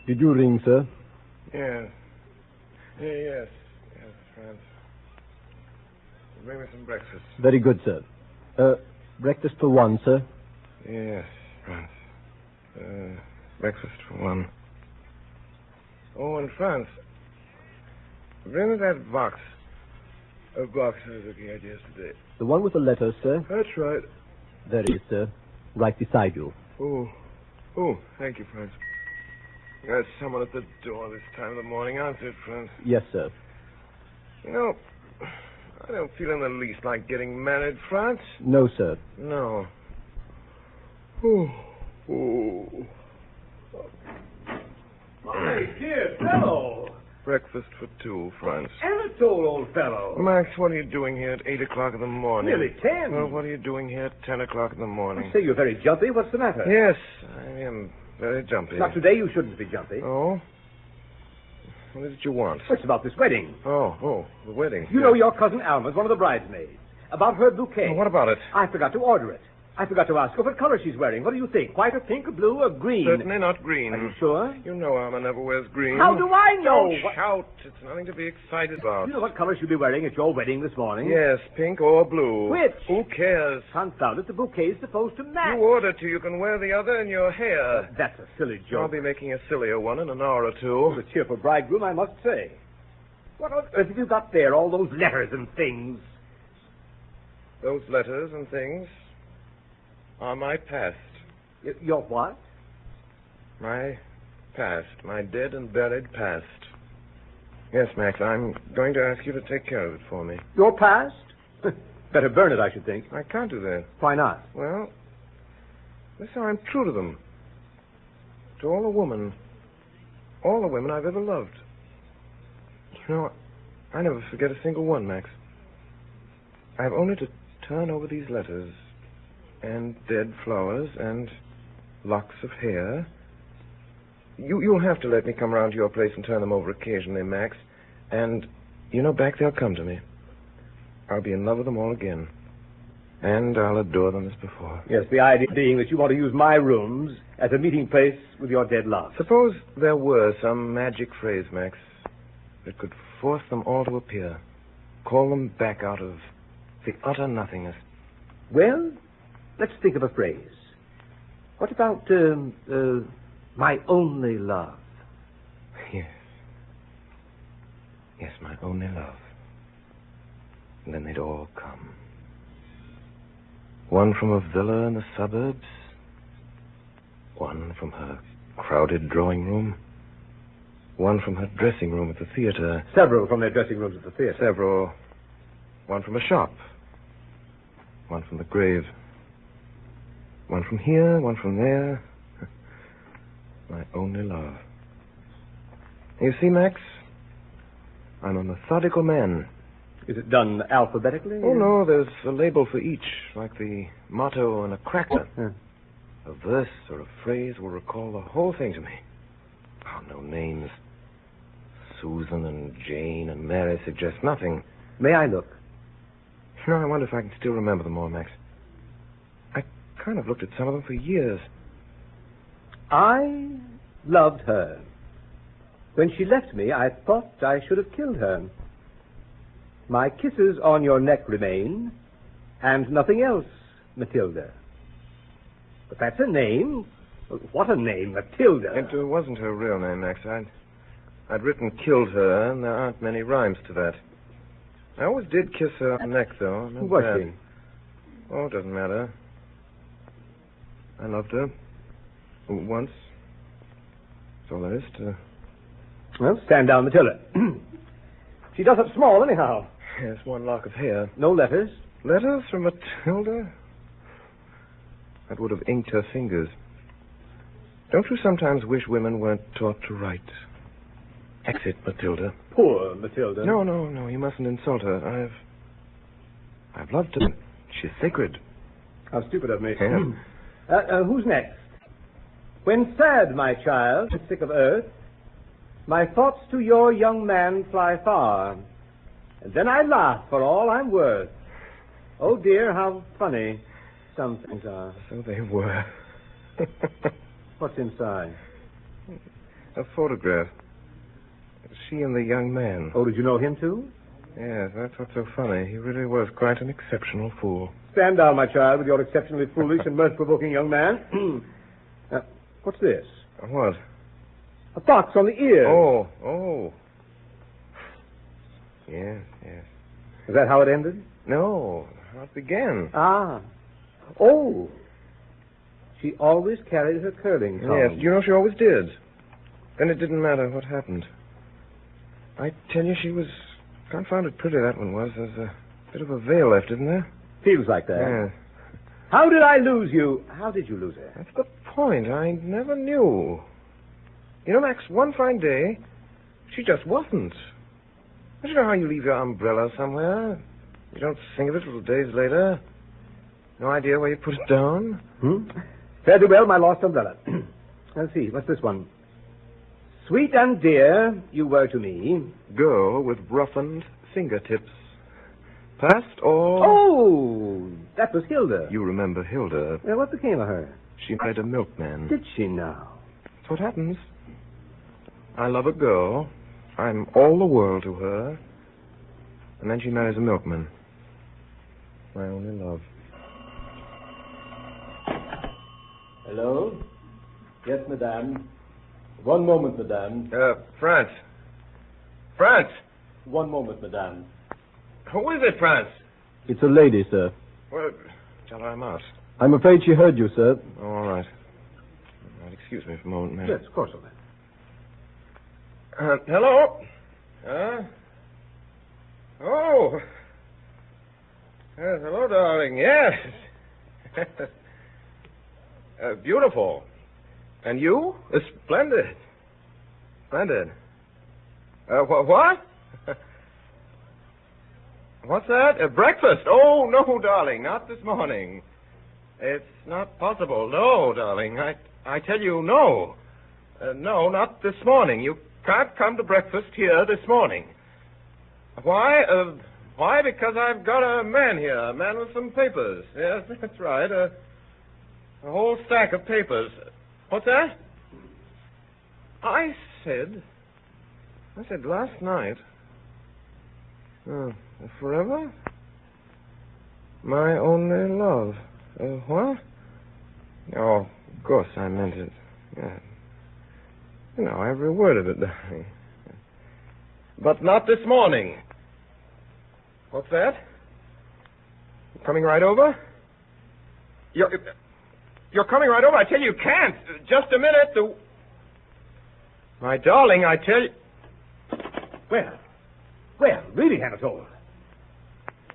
Speaker 6: Did you ring, sir?
Speaker 2: Yes. Yes, Franz. Bring me some breakfast.
Speaker 6: Very good, sir. Breakfast for one, sir?
Speaker 2: Yes, Franz. Breakfast for one. Oh, and Franz, bring me that box. A box I was looking at yesterday.
Speaker 6: The one with the letters, sir?
Speaker 2: That's right.
Speaker 6: There it is, sir. Right beside you.
Speaker 2: Oh, thank you, Franz. There's someone at the door this time of the morning. Answer it, Franz.
Speaker 6: Yes, sir.
Speaker 2: You know, I don't feel in the least like getting married, Franz.
Speaker 6: No, sir.
Speaker 2: No.
Speaker 3: My dear fellow!
Speaker 2: Breakfast for two, Franz.
Speaker 3: Anatol, old fellow!
Speaker 2: Max, what are you doing here at 8 o'clock in the morning?
Speaker 3: Nearly 10.
Speaker 2: Well, what are you doing here at 10 o'clock in the morning?
Speaker 3: I say you're very jumpy. What's the matter?
Speaker 2: Yes, I am very jumpy.
Speaker 3: Not today. You shouldn't be jumpy.
Speaker 2: Oh? What is it you want?
Speaker 3: It's about this wedding.
Speaker 2: Oh, the wedding.
Speaker 3: You know your cousin Alma's one of the bridesmaids. About her bouquet.
Speaker 2: Well, what about it?
Speaker 3: I forgot to order it. I forgot to ask her what color she's wearing. What do you think? White or pink or blue or green?
Speaker 2: Certainly not green.
Speaker 3: Are you sure?
Speaker 2: You know Alma never wears green.
Speaker 3: How do I know?
Speaker 2: Don't shout. It's nothing to be excited about.
Speaker 3: Do you know what color she'll be wearing at your wedding this morning?
Speaker 2: Yes, pink or blue.
Speaker 3: Which?
Speaker 2: Who cares?
Speaker 3: Confound it, the bouquet's supposed to match.
Speaker 2: You order to. You can wear the other in your hair.
Speaker 3: That's a silly
Speaker 2: I'll
Speaker 3: joke.
Speaker 2: be making a sillier one in an hour or two.
Speaker 3: A cheerful bridegroom, I must say. What on earth have you got there, all those letters and things?
Speaker 2: Those letters and things are my past.
Speaker 3: Your what?
Speaker 2: My past. My dead and buried past. Yes, Max, I'm going to ask you to take care of it for me.
Speaker 3: Your past? Better burn it, I should think.
Speaker 2: I can't do that.
Speaker 3: Why not?
Speaker 2: Well, this is how I'm true to them. To all the women I've ever loved. You know, I never forget a single one, Max. I have only to turn over these letters and dead flowers and locks of hair. You'll have to let me come around to your place and turn them over occasionally, Max. And, back they'll come to me. I'll be in love with them all again. And I'll adore them as before.
Speaker 3: Yes, the idea being that you want to use my rooms as a meeting place with your dead love.
Speaker 2: Suppose there were some magic phrase, Max, that could force them all to appear. Call them back out of the utter nothingness.
Speaker 3: Well, let's think of a phrase. What about, my only love?
Speaker 2: Yes. Yes, my only love. And then they'd all come. One from a villa in the suburbs. One from her crowded drawing room. One from her dressing room at the theater.
Speaker 3: Several from their dressing rooms at the theater.
Speaker 2: Several. One from a shop. One from the grave. One from here, one from there. My only love. You see, Max, I'm a methodical man.
Speaker 3: Is it done alphabetically?
Speaker 2: Oh, no, there's a label for each, like the motto on a cracker. A verse or a phrase will recall the whole thing to me. Oh, no names. Susan and Jane and Mary suggest nothing.
Speaker 3: May I look?
Speaker 2: I wonder if I can still remember them all, Max. I kind of looked at some of them for years.
Speaker 3: I loved her. When she left me, I thought I should have killed her. My kisses on your neck remain, and nothing else, Matilda. But that's a name. What a name, Matilda.
Speaker 2: It wasn't her real name, Max. I'd written killed her, and there aren't many rhymes to that. I always did kiss her on the neck, though.
Speaker 3: Who was she?
Speaker 2: Oh, it doesn't matter. I loved her. Once. That's all there is to...
Speaker 3: Well, stand down, Matilda. She does it small, anyhow.
Speaker 2: Yes, one lock of hair.
Speaker 3: No letters?
Speaker 2: Letters from Matilda? That would have inked her fingers. Don't you sometimes wish women weren't taught to write? Exit, Matilda.
Speaker 3: Poor Matilda.
Speaker 2: No, you mustn't insult her. I've loved her. She's sacred.
Speaker 3: How stupid of me.
Speaker 2: Yeah.
Speaker 3: Who's next? When sad, my child, and sick of earth, my thoughts to your young man fly far, and then I laugh for all I'm worth. Oh, dear, how funny some things are.
Speaker 2: So they were.
Speaker 3: What's inside?
Speaker 2: A photograph. She and the young man.
Speaker 3: Oh, did you know him, too?
Speaker 2: Yes, that's what's so funny. He really was quite an exceptional fool.
Speaker 3: Stand down, my child, with your exceptionally foolish and mirth-provoking young man. What's this?
Speaker 2: What?
Speaker 3: A box on the ear.
Speaker 2: Oh. Yes.
Speaker 3: Is that how it ended?
Speaker 2: No, how it began.
Speaker 3: Ah. Oh. She always carried her curling tongue.
Speaker 2: Yes, she always did. Then it didn't matter what happened. I tell you, she was confounded pretty, that one was. There's a bit of a veil left, isn't there?
Speaker 3: Feels like that.
Speaker 2: Yes.
Speaker 3: How did I lose you? How did you lose her?
Speaker 2: That's the point. I never knew. Max, one fine day, she just wasn't. You know how you leave your umbrella somewhere? You don't think of it till days later? No idea where you put it down?
Speaker 3: Fare thee well, my lost umbrella. Let's see, what's this one? Sweet and dear you were to me.
Speaker 2: Girl with roughened fingertips. Past all...
Speaker 3: Oh, that was Hilda.
Speaker 2: You remember Hilda.
Speaker 3: Well, what became of her?
Speaker 2: She married a milkman.
Speaker 3: Did she now?
Speaker 2: That's what happens. I love a girl. I'm all the world to her. And then she marries a milkman. My only love.
Speaker 6: Hello? Yes, madame. One moment, madame.
Speaker 2: France. France!
Speaker 6: One moment, madame.
Speaker 2: Who is it, France?
Speaker 6: It's a lady, sir.
Speaker 2: Well, tell her I'm out.
Speaker 6: I'm afraid she heard you, sir.
Speaker 2: Oh, all right. All right, excuse me for a moment, ma'am.
Speaker 3: Yes, of course, all right.
Speaker 2: Hello? Oh. Yes, hello, darling. Yes. Beautiful. And you? Splendid. Splendid. What? What's that? Breakfast? Oh, no, darling, not this morning. It's not possible. No, darling. I tell you, no. No, not this morning. You can't come to breakfast here this morning. Why? Why? Because I've got a man here, a man with some papers. Yes, that's right. A whole stack of papers. What's that? I said last night. Forever? My only love. What? Oh, of course I meant it. Yeah. You know, every word of it. But not this morning. What's that? You coming right over? You're coming right over? I tell you, you can't. Just a minute. My darling, I tell you...
Speaker 3: Well, really, Anatol.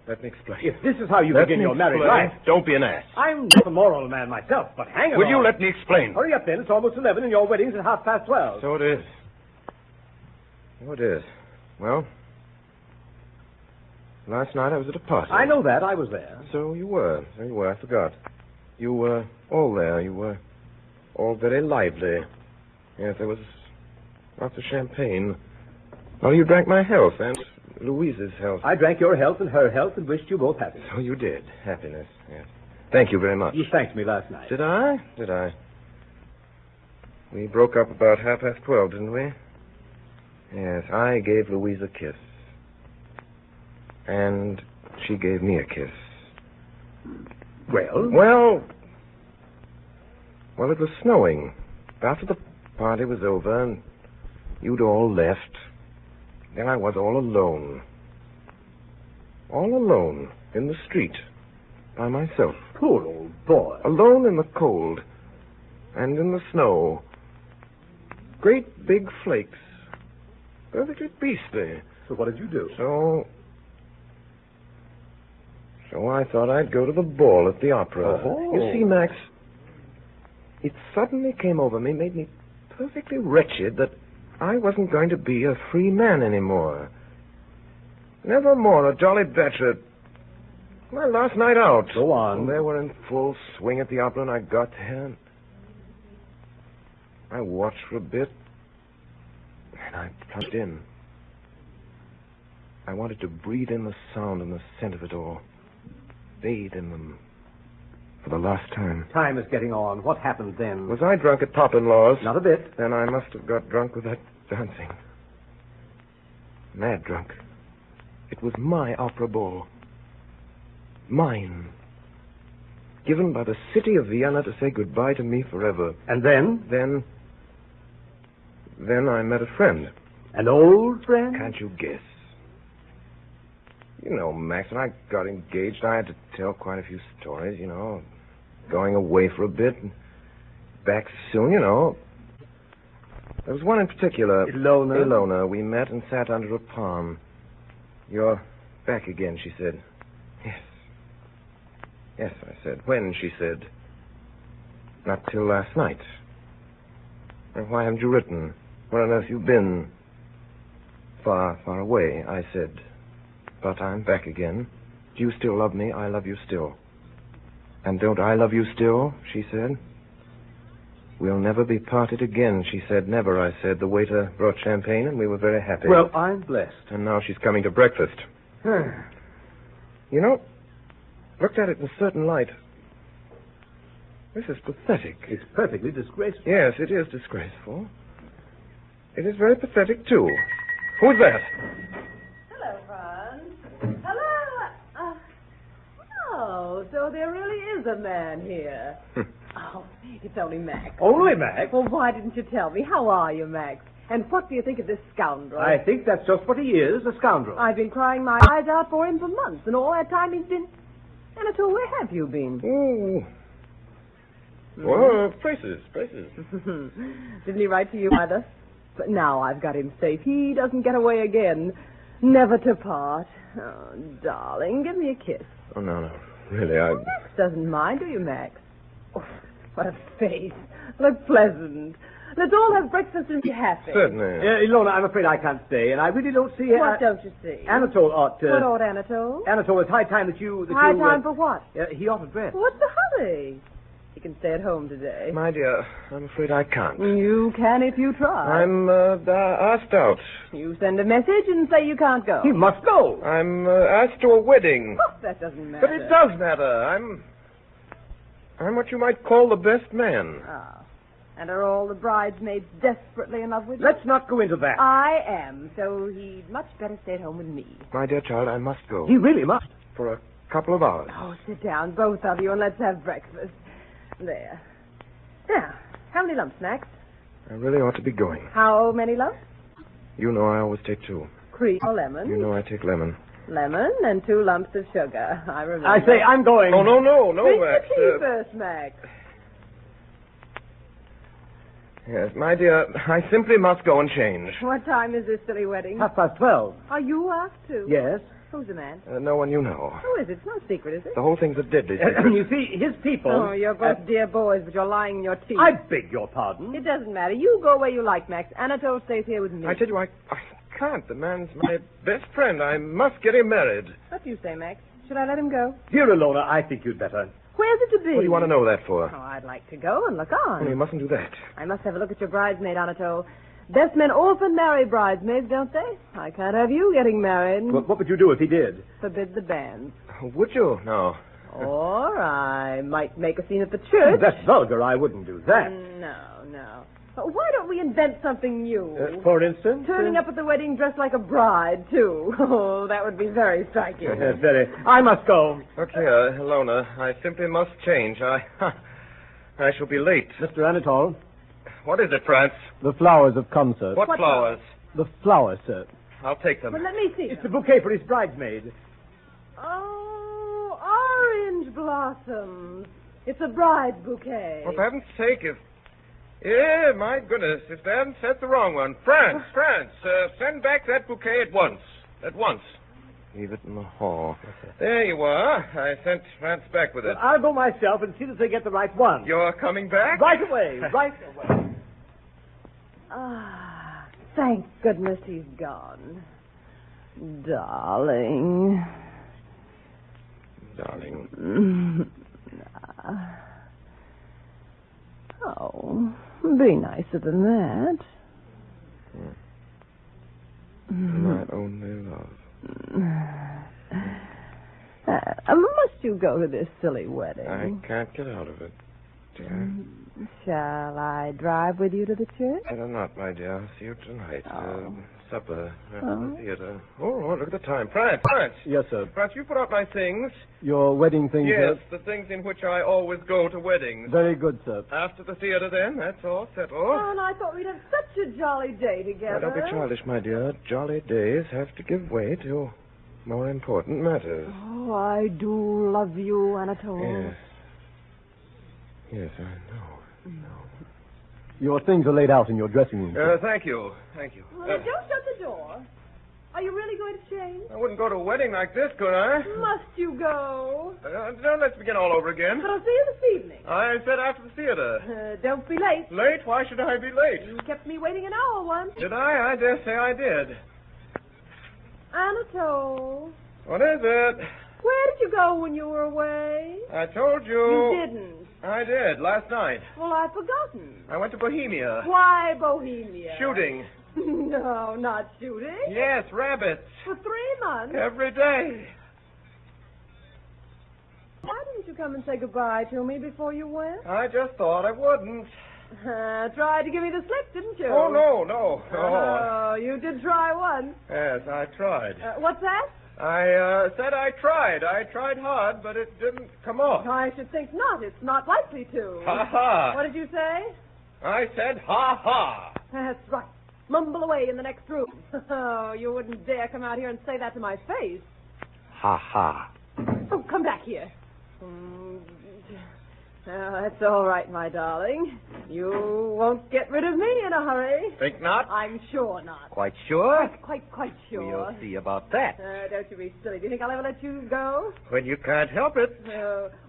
Speaker 2: Let me explain.
Speaker 3: If this is how you begin your married life...
Speaker 2: Don't be an ass.
Speaker 3: I'm not a moral man myself, but hang it
Speaker 2: Will
Speaker 3: on.
Speaker 2: you let me explain?
Speaker 3: Hurry up, then. It's almost 11, and your wedding's at 12:30.
Speaker 2: So it is. So it is. Well, last night I was at a party.
Speaker 3: I know that. I was there.
Speaker 2: So you were. I forgot. You were all there. You were all very lively. Yes, there was lots of champagne. Well, you drank my health and Louise's health.
Speaker 3: I drank your health and her health and wished you both happiness.
Speaker 2: So you did. Happiness, yes. Thank you very much.
Speaker 3: You thanked me last night.
Speaker 2: Did I? We broke up about 12:30, didn't we? Yes, I gave Louise a kiss. And she gave me a kiss.
Speaker 3: Well,
Speaker 2: it was snowing. After the party was over and you'd all left, then I was all alone. All alone in the street by myself.
Speaker 3: Poor old boy.
Speaker 2: Alone in the cold and in the snow. Great big flakes. Perfectly beastly.
Speaker 3: So what did you do?
Speaker 2: So I thought I'd go to the ball at the opera.
Speaker 3: Oh.
Speaker 2: You see, Max, it suddenly came over me, made me perfectly wretched that I wasn't going to be a free man anymore. Never more a jolly bachelor. My last night out.
Speaker 3: Go on.
Speaker 2: They were in full swing at the opera, and I got there. And I watched for a bit, and I plunged in. I wanted to breathe in the sound and the scent of it all. Bathe in them for the last time.
Speaker 3: Time is getting on. What happened then?
Speaker 2: Was I drunk at Pop-in-Law's?
Speaker 3: Not a bit.
Speaker 2: Then I must have got drunk with that dancing. Mad drunk. It was my opera ball. Mine. Given by the city of Vienna to say goodbye to me forever.
Speaker 3: And then?
Speaker 2: Then I met a friend.
Speaker 3: An old friend?
Speaker 2: Can't you guess? You know, Max, when I got engaged, I had to tell quite a few stories, you know. Going away for a bit and back soon, you know. There was one in particular. Ilona. We met and sat under a palm. You're back again, she said. Yes. Yes, I said. When, she said. Not till last night. And why haven't you written? Where on earth you been? Far, far away, I said. But I'm back again. Do you still love me? I love you still. And don't I love you still? She said. We'll never be parted again, she said. Never, I said. The waiter brought champagne, and we were very happy.
Speaker 3: Well, I'm blessed.
Speaker 2: And now she's coming to breakfast. You know, looked at it in a certain light. This is pathetic.
Speaker 3: It's perfectly disgraceful.
Speaker 2: Yes, it is disgraceful. It is very pathetic, too. Who's that?
Speaker 5: Hello, Franz. Hello. Oh, so there really is a man here. Oh, it's only Max.
Speaker 3: Only Max?
Speaker 5: Well, why didn't you tell me? How are you, Max? And what do you think of this scoundrel?
Speaker 3: I think that's just what he is, a scoundrel.
Speaker 5: I've been crying my eyes out for him for months, and all that time he's been... Anatol, where have you been?
Speaker 2: Oh, places.
Speaker 5: Didn't he write to you either? But now I've got him safe. He doesn't get away again. Never to part. Oh, darling, give me a kiss.
Speaker 2: Oh, no. Really,
Speaker 5: Max doesn't mind, do you, Max? Oh, what a face. Look pleasant. Let's all have breakfast and be happy.
Speaker 2: Certainly.
Speaker 3: Ilona, I'm afraid I can't stay, and I really don't see...
Speaker 5: What don't you see?
Speaker 3: Anatol ought to...
Speaker 5: What ought Anatol?
Speaker 3: Anatol, it's high time that you...
Speaker 5: High time for what?
Speaker 3: He ought to dress.
Speaker 5: What's the hurry? He can stay at home today.
Speaker 2: My dear, I'm afraid I can't.
Speaker 5: You can if you try.
Speaker 2: I'm asked out.
Speaker 5: You send a message and say you can't go.
Speaker 3: He must go.
Speaker 2: I'm asked to a wedding.
Speaker 5: Oh, that doesn't matter.
Speaker 2: But it does matter. I'm what you might call the best man.
Speaker 5: Ah. And are all the bridesmaids desperately in love with you?
Speaker 3: Let's not go into that.
Speaker 5: I am, so he'd much better stay at home with me.
Speaker 2: My dear child, I must go.
Speaker 3: He really must.
Speaker 2: For a couple of hours.
Speaker 5: Oh, sit down, both of you, and let's have breakfast. There. Now, how many lumps, Max?
Speaker 2: I really ought to be going.
Speaker 5: How many lumps?
Speaker 2: You know I always take 2.
Speaker 5: Cream or lemon?
Speaker 2: You know I take lemon.
Speaker 5: Lemon and 2 lumps of sugar. I remember.
Speaker 3: I say, I'm going.
Speaker 2: Oh, no,
Speaker 5: Drink
Speaker 2: Max.
Speaker 5: the tea first, Max.
Speaker 2: Yes, my dear, I simply must go and change.
Speaker 5: What time is this silly wedding?
Speaker 3: 12:30.
Speaker 5: Are you asked to?
Speaker 3: Yes.
Speaker 5: Who's the man?
Speaker 2: No one you know.
Speaker 5: Who is it? It's no secret, is it?
Speaker 2: The whole thing's a deadly secret.
Speaker 3: You see, his people...
Speaker 5: Oh, you're both dear boys, but you're lying in your teeth.
Speaker 3: I beg your pardon.
Speaker 5: It doesn't matter. You go where you like, Max. Anatol stays here with me.
Speaker 2: I tell you, I can't. The man's my best friend. I must get him married.
Speaker 5: What do you say, Max? Should I let him go?
Speaker 3: Dear Alona, I think you'd better.
Speaker 5: Where's it to be?
Speaker 2: What do you want to know that for?
Speaker 5: Oh, I'd like to go and look on.
Speaker 2: Oh, you mustn't do that.
Speaker 5: I must have a look at your bridesmaid, Anatol. Best men often marry bridesmaids, don't they? I can't have you getting married.
Speaker 3: Well, what would you do if he did?
Speaker 5: Forbid the banns.
Speaker 2: Would you? No.
Speaker 5: Or I might make a scene at the church.
Speaker 3: That's vulgar. I wouldn't do that.
Speaker 5: No. But why don't we invent something new?
Speaker 3: For instance?
Speaker 5: Turning up at the wedding dressed like a bride, too. Oh, that would be very striking.
Speaker 3: Very. I must go.
Speaker 2: Look here, Alona. I simply must change. I shall be late.
Speaker 6: Mr. Anatol,
Speaker 2: What is it, France?
Speaker 6: the flowers have come, sir.
Speaker 2: What flowers?
Speaker 6: The flowers, sir.
Speaker 2: I'll take them.
Speaker 5: But let me see.
Speaker 3: It's a bouquet for his bridesmaid.
Speaker 5: Oh, orange blossoms. It's a bride bouquet.
Speaker 2: For heaven's sake, Yeah, my goodness, if they haven't sent the wrong one. France, send back that bouquet at once. At once. Leave it in the hall. There you are. I sent France back with it.
Speaker 3: Well, I'll go myself and see that they get the right one.
Speaker 2: You're coming back?
Speaker 3: Right away. Right away.
Speaker 5: Ah, thank goodness he's gone. Darling. Oh, be nicer than that.
Speaker 2: My only love.
Speaker 5: Must you go to this silly wedding?
Speaker 2: I can't get out of it, dear.
Speaker 5: Shall I drive with you to the church?
Speaker 2: Better not, my dear. I'll see you tonight.
Speaker 5: Oh.
Speaker 2: Supper at the theater. Oh, look at the time. France!
Speaker 6: Yes, sir.
Speaker 2: France, you put out my things.
Speaker 6: Your wedding things,
Speaker 2: Yes,
Speaker 6: sir?
Speaker 2: the things in which I always go to weddings.
Speaker 6: Very good, sir.
Speaker 2: After the theater, then. That's all settled.
Speaker 5: Oh, and I thought we'd have such a jolly day together.
Speaker 2: Now, don't be childish, my dear. Jolly days have to give way to more important matters.
Speaker 5: Oh, I do love you, Anatol.
Speaker 2: Yes, I know.
Speaker 6: Your things are laid out in your dressing room, sir.
Speaker 2: Thank you.
Speaker 5: Well, don't shut the door. Are you really going to change?
Speaker 2: I wouldn't go to a wedding like this, could I?
Speaker 5: Must you go?
Speaker 2: Don't let's begin all over again.
Speaker 5: But I'll see you this evening.
Speaker 2: I said after the theater.
Speaker 5: Don't be late.
Speaker 2: Late? Why should I be late?
Speaker 5: You kept me waiting an hour once.
Speaker 2: Did I? I dare say I did.
Speaker 5: Anatol,
Speaker 2: What is it?
Speaker 5: where did you go when you were away?
Speaker 2: I told you.
Speaker 5: You didn't.
Speaker 2: I did, last night.
Speaker 5: Well, I've forgotten.
Speaker 2: I went to Bohemia.
Speaker 5: Why Bohemia?
Speaker 2: Shooting.
Speaker 5: No, not shooting.
Speaker 2: Yes, rabbits.
Speaker 5: For 3 months.
Speaker 2: Every day.
Speaker 5: Why didn't you come and say goodbye to me before you went?
Speaker 2: I just thought I wouldn't.
Speaker 5: Tried to give me the slip, didn't you?
Speaker 2: Oh, no.
Speaker 5: Oh, you did try once.
Speaker 2: Yes, I tried.
Speaker 5: What's that?
Speaker 2: I said I tried. I tried hard, but it didn't come off.
Speaker 5: I should think not. It's not likely to.
Speaker 2: Ha-ha.
Speaker 5: What did you say?
Speaker 2: I said ha-ha.
Speaker 5: That's right. Mumble away in the next room. Oh, you wouldn't dare come out here and say that to my face.
Speaker 2: Ha-ha.
Speaker 5: Oh, come back here. Oh, that's all right, my darling. You won't get rid of me in a hurry.
Speaker 2: Think not?
Speaker 5: I'm sure not.
Speaker 2: Quite sure?
Speaker 5: Quite sure.
Speaker 2: We'll see about that.
Speaker 5: Don't you be silly. Do you think I'll ever let you go?
Speaker 2: When you can't help it.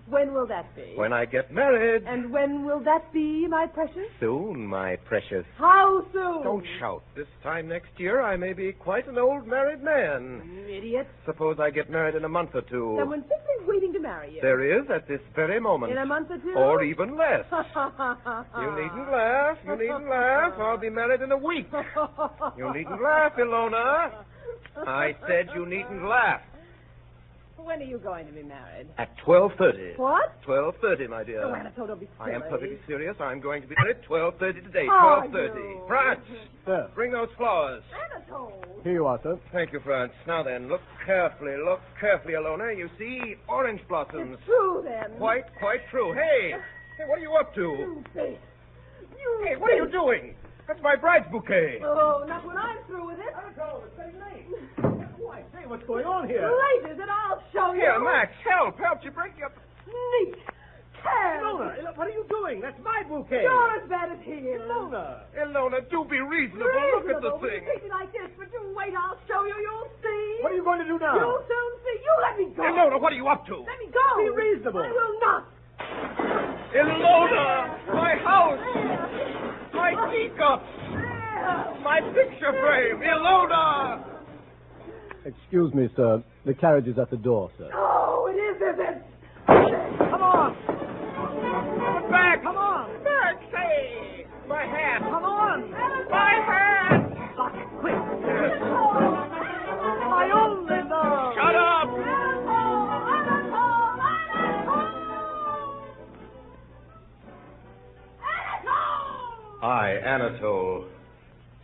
Speaker 5: When will that be?
Speaker 2: When I get married.
Speaker 5: And when will that be, my precious?
Speaker 2: Soon, my precious.
Speaker 5: How soon?
Speaker 2: Don't shout. This time next year, I may be quite an old married man.
Speaker 5: Idiot.
Speaker 2: Suppose I get married in a month or two.
Speaker 5: Someone simply waiting to marry you.
Speaker 2: There is at this very moment.
Speaker 5: In a month or two?
Speaker 2: Or even less. You needn't laugh. You needn't laugh. I'll be married in a week. You needn't laugh, Ilona. I said you needn't laugh.
Speaker 5: When are you going to be married?
Speaker 2: At 12:30.
Speaker 5: What?
Speaker 2: 12:30, my dear.
Speaker 5: Oh, Anatol, don't be silly.
Speaker 2: I am perfectly serious. I'm going to be married 12:30 today.
Speaker 5: Oh,
Speaker 2: 12:30.
Speaker 5: you.
Speaker 2: France,
Speaker 6: Sir.
Speaker 2: bring those flowers.
Speaker 5: Anatol!
Speaker 6: Here you are, sir.
Speaker 2: Thank you, France. Now then, look carefully, Ilona. You see orange blossoms.
Speaker 5: It's true, then.
Speaker 2: Quite true. Hey, what are you up to?
Speaker 5: You face.
Speaker 2: Hey, what are you doing? That's my bride's bouquet.
Speaker 5: Oh, not when I'm through with it.
Speaker 3: Anatol, it's getting late. Why, say, what's going on here?
Speaker 5: Late, is it? I'll show you.
Speaker 2: Here, Max, help. You're breaking up.
Speaker 5: Neat.
Speaker 3: Ilona, what are you doing? That's my bouquet.
Speaker 5: You're as bad as he is.
Speaker 2: Ilona, do be reasonable. Look at the thing.
Speaker 5: You think like this, but you wait, I'll show you. You'll see.
Speaker 3: What are you going to do now?
Speaker 5: You'll soon see. You let me go.
Speaker 2: Ilona, what are you up to?
Speaker 5: Let me go.
Speaker 3: Be reasonable.
Speaker 5: I will not.
Speaker 2: Ilona, my house, my teacups, my picture frame. Ilona!
Speaker 6: Excuse me, sir. The carriage is at the door, sir.
Speaker 5: Oh, it is it?
Speaker 3: Come on.
Speaker 2: Back!
Speaker 3: Come on.
Speaker 2: Back, say! My hat!
Speaker 3: Come on.
Speaker 2: My hat!
Speaker 3: Lock it, quick. My only love.
Speaker 2: Shut up! I, Anatol,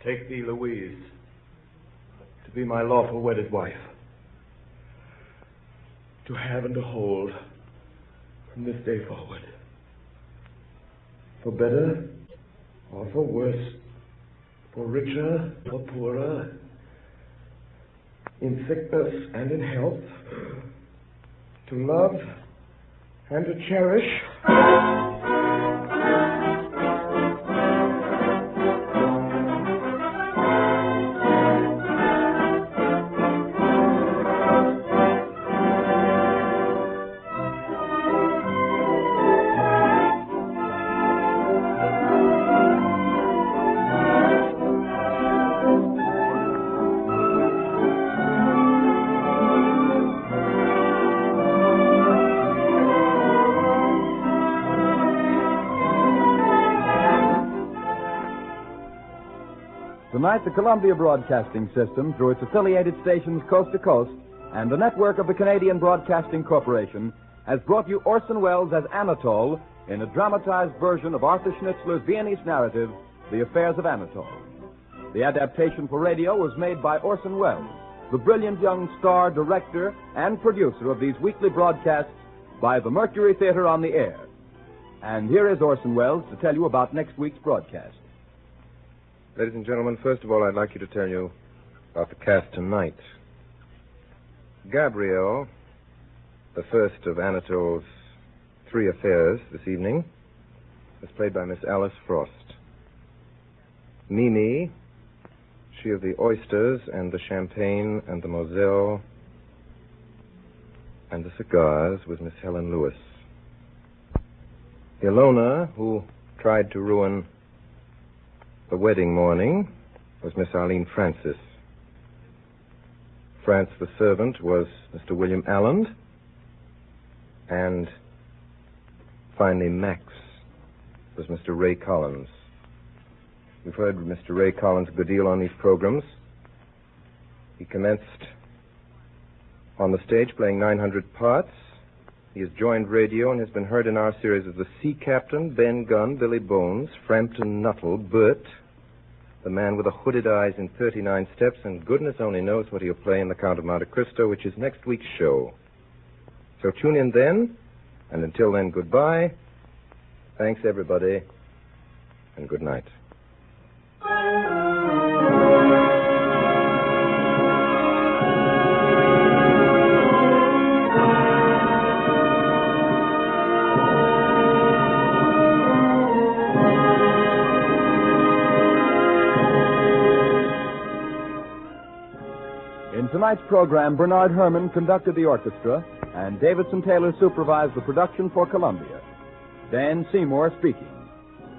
Speaker 2: take thee, Louise, to be my lawful wedded wife, to have and to hold from this day forward, for better or for worse, for richer or poorer, in sickness and in health, to love and to cherish.
Speaker 1: Tonight, the Columbia Broadcasting System, through its affiliated stations coast to coast, and the network of the Canadian Broadcasting Corporation, has brought you Orson Welles as Anatol in a dramatized version of Arthur Schnitzler's Viennese narrative, The Affairs of Anatol. The adaptation for radio was made by Orson Welles, the brilliant young star, director, and producer of these weekly broadcasts by the Mercury Theatre on the air. And here is Orson Welles to tell you about next week's broadcast.
Speaker 2: Ladies and gentlemen, first of all, I'd like you to tell you about the cast tonight. Gabrielle, the first of Anatol's three affairs this evening, is played by Miss Alice Frost. Mimi, she of the oysters and the champagne and the Moselle and the cigars, was Miss Helen Lewis. Ilona, who tried to ruin the wedding morning, was Miss Arlene Francis. France the servant was Mr. William Alland. And finally, Max was Mr. Ray Collins. We've heard Mr. Ray Collins a good deal on these programs. He commenced on the stage playing 900 parts. He has joined radio and has been heard in our series as the Sea Captain, Ben Gunn, Billy Bones, Frampton Nuttall, Bert, the man with the hooded eyes in 39 Steps, and goodness only knows what he'll play in The Count of Monte Cristo, which is next week's show. So tune in then, and until then, goodbye. Thanks, everybody, and good night.
Speaker 1: In tonight's program, Bernard Herrmann conducted the orchestra, and Davidson Taylor supervised the production for Columbia. Dan Seymour speaking.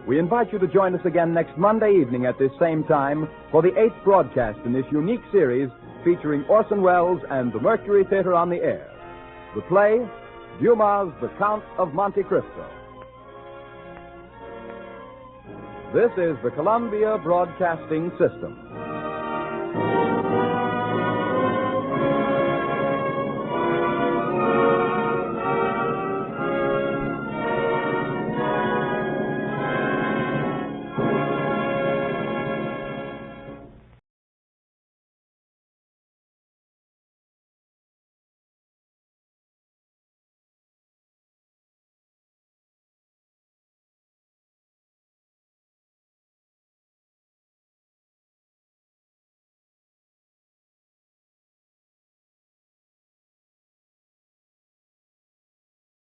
Speaker 1: We invite you to join us again next Monday evening at this same time for the 8th broadcast in this unique series featuring Orson Welles and the Mercury Theatre on the air. The play, Dumas' The Count of Monte Cristo. This is the Columbia Broadcasting System.